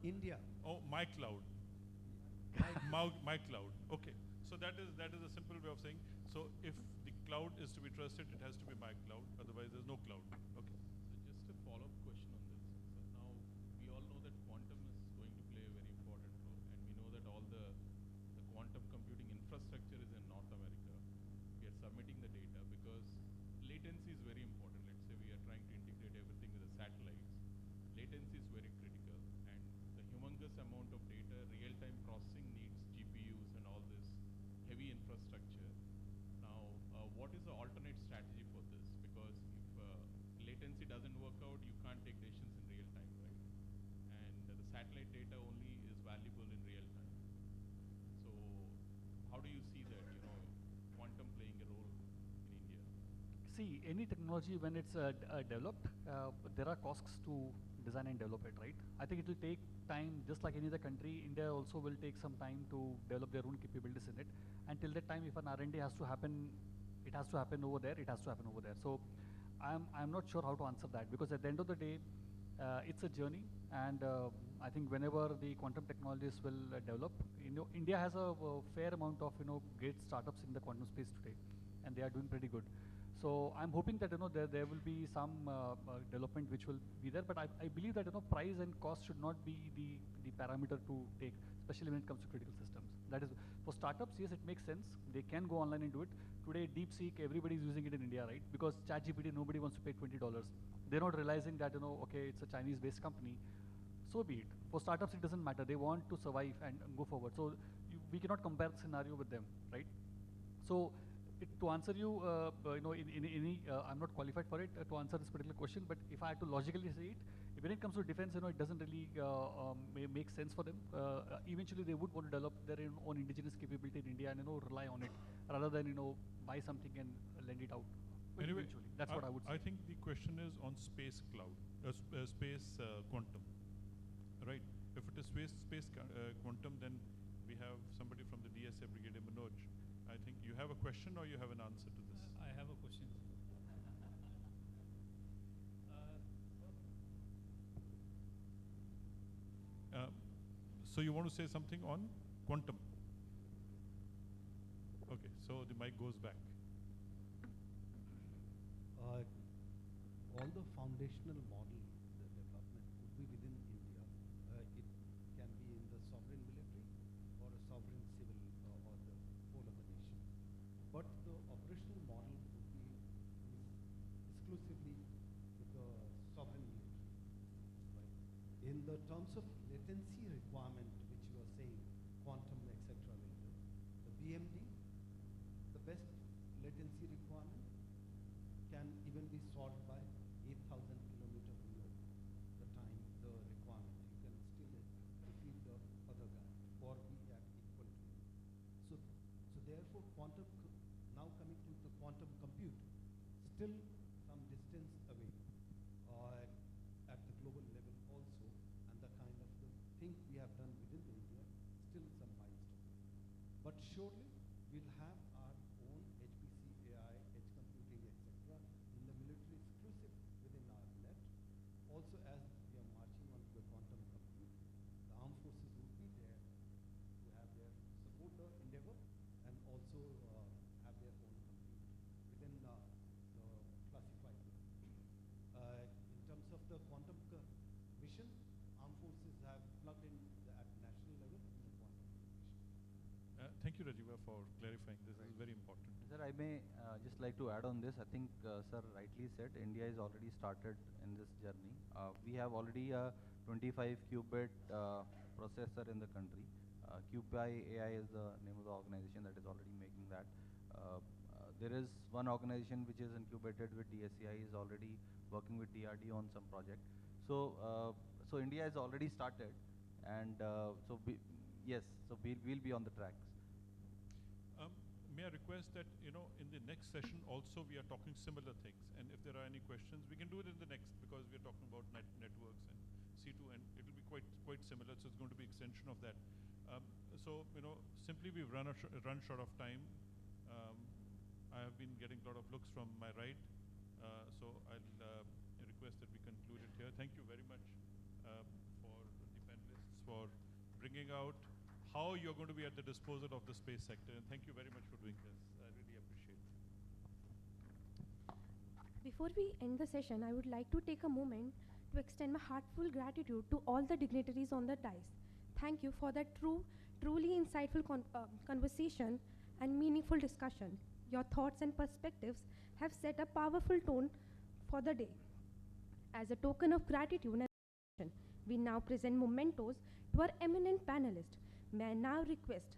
India. Oh, my cloud. my cloud. Okay. So that is a simple way of saying. So if the cloud is to be trusted, it has to be my cloud. Otherwise, there's no cloud. Okay. So just a follow-up question on this. So now we all know that quantum is going to play a very important role, and we know that all the quantum computing infrastructure is in North America. We are submitting the data because latency is very important. Let's say we are trying to integrate everything with the satellites. Latency is very critical, and the humongous amount of data, real-time processing needs GPUs and all this heavy infrastructure. Now, what is the alternate strategy for this? Because if latency doesn't work out, you can't take decisions in real time, right? And the satellite data only is valuable in real time. So how do you see that, quantum playing a role in India? See, any technology when it's developed, there are costs to design and develop it, right? I think it will take time, just like any other country. India also will take some time to develop their own capabilities in it. Until that time, if an R&D has to happen, it has to happen over there. It has to happen over there. So, I'm not sure how to answer that, because at the end of the day, it's a journey, and I think whenever the quantum technologies will develop, India has a fair amount of great startups in the quantum space today, and they are doing pretty good. So I'm hoping that there will be some development which will be there, but I believe that price and cost should not be the parameter to take, especially when it comes to critical systems. That is, for startups, yes, it makes sense. They can go online and do it. Today, DeepSeek, everybody is using it in India, right? Because ChatGPT, nobody wants to pay $20. They're not realizing that okay, it's a Chinese-based company. So be it. For startups, it doesn't matter. They want to survive and go forward. So we cannot compare the scenario with them, right? So to answer you, I'm not qualified for it to answer this particular question, but if I had to logically say it, when it comes to defense, it doesn't really make sense for them. Eventually, they would want to develop their own indigenous capability in India and rely on it rather than buy something and lend it out. But anyway, eventually, that's what I would say. I think the question is on space cloud, space quantum, right? If it is space quantum, then we we have somebody from the DSA Brigade, Manoj. I think you have a question or you have an answer to this? I have a question. So you want to say something on quantum? Okay, so the mic goes back. All the foundational model, the development could be within India. It can be in the sovereign military or a sovereign civil or the whole of the nation. But the operational model would be exclusively with the sovereign military. Right? In the terms of latency requirement, which you are saying, quantum, etc. later, the BMD, the best latency requirement can even be solved by 8,000 kilometer below the time, the requirement. You can still defeat the other guy or be at equal to him. So therefore, quantum, now coming to the quantum compute, still some distance away at the global level also, and the kind of the things we have done within India, still some milestone. But surely we'll have our own HPC, AI, edge computing, etc. in the military exclusive within our net. Also, as we are marching on to the quantum compute, the armed forces would be there to have their support the endeavor and also have their own compute within the classified level. In terms of the quantum mission, armed forces have plugged in at national level in the quantum mission. Thank you, Rajiva, for clarifying. This is very important. Sir, I may just like to add on this. I think, sir rightly said, India is already started in this journey. We have already a 25 qubit processor in the country. QPI AI is the name of the organization that is already making that. There is one organization which is incubated with DSCI, is already working with DRDO on some project. So India has already started, and yes, so we'll be on the tracks. May I request that, in the next session also we are talking similar things, and if there are any questions, we can do it in the next, because we are talking about networks and C2, and it will be quite similar, so it's going to be extension of that. Simply we've run short of time. I have been getting a lot of looks from my right, so I'll request that we conclude it here. Thank you very much for the panelists for bringing out how you're going to be at the disposal of the space sector, and thank you very much for doing this. I really appreciate it. Before we end the session, I would like to take a moment to extend my heartfelt gratitude to all the dignitaries on the dais. Thank you for that truly insightful conversation and meaningful discussion. Your thoughts and perspectives have set a powerful tone for the day. As a token of gratitude and appreciation, we now present mementos to our eminent panelists. May I now request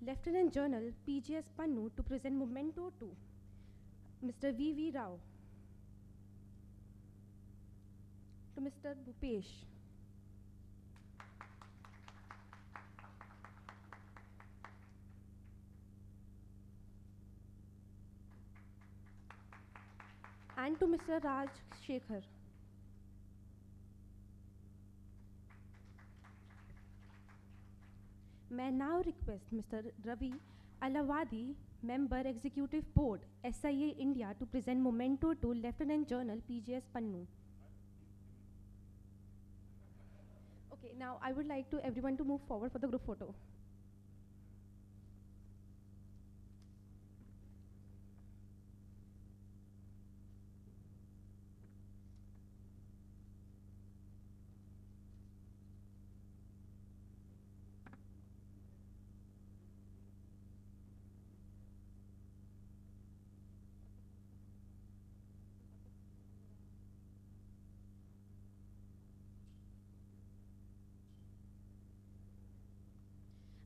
Lieutenant General PGS Pannu to present memento to Mr. V.V. Rao, to Mr. Bhupesh, and to Mr. Rajsekhar. May I now request Mr. Ravi Alavadi, Member Executive Board, SIA-India, to present memento to Lieutenant General PGS Pannu. Okay, now I would like to everyone to move forward for the group photo.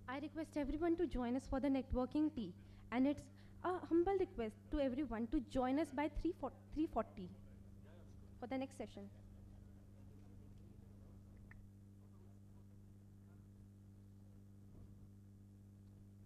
I request everyone to join us for the networking tea, and it's a humble request to everyone to join us by 3:40 for the next session.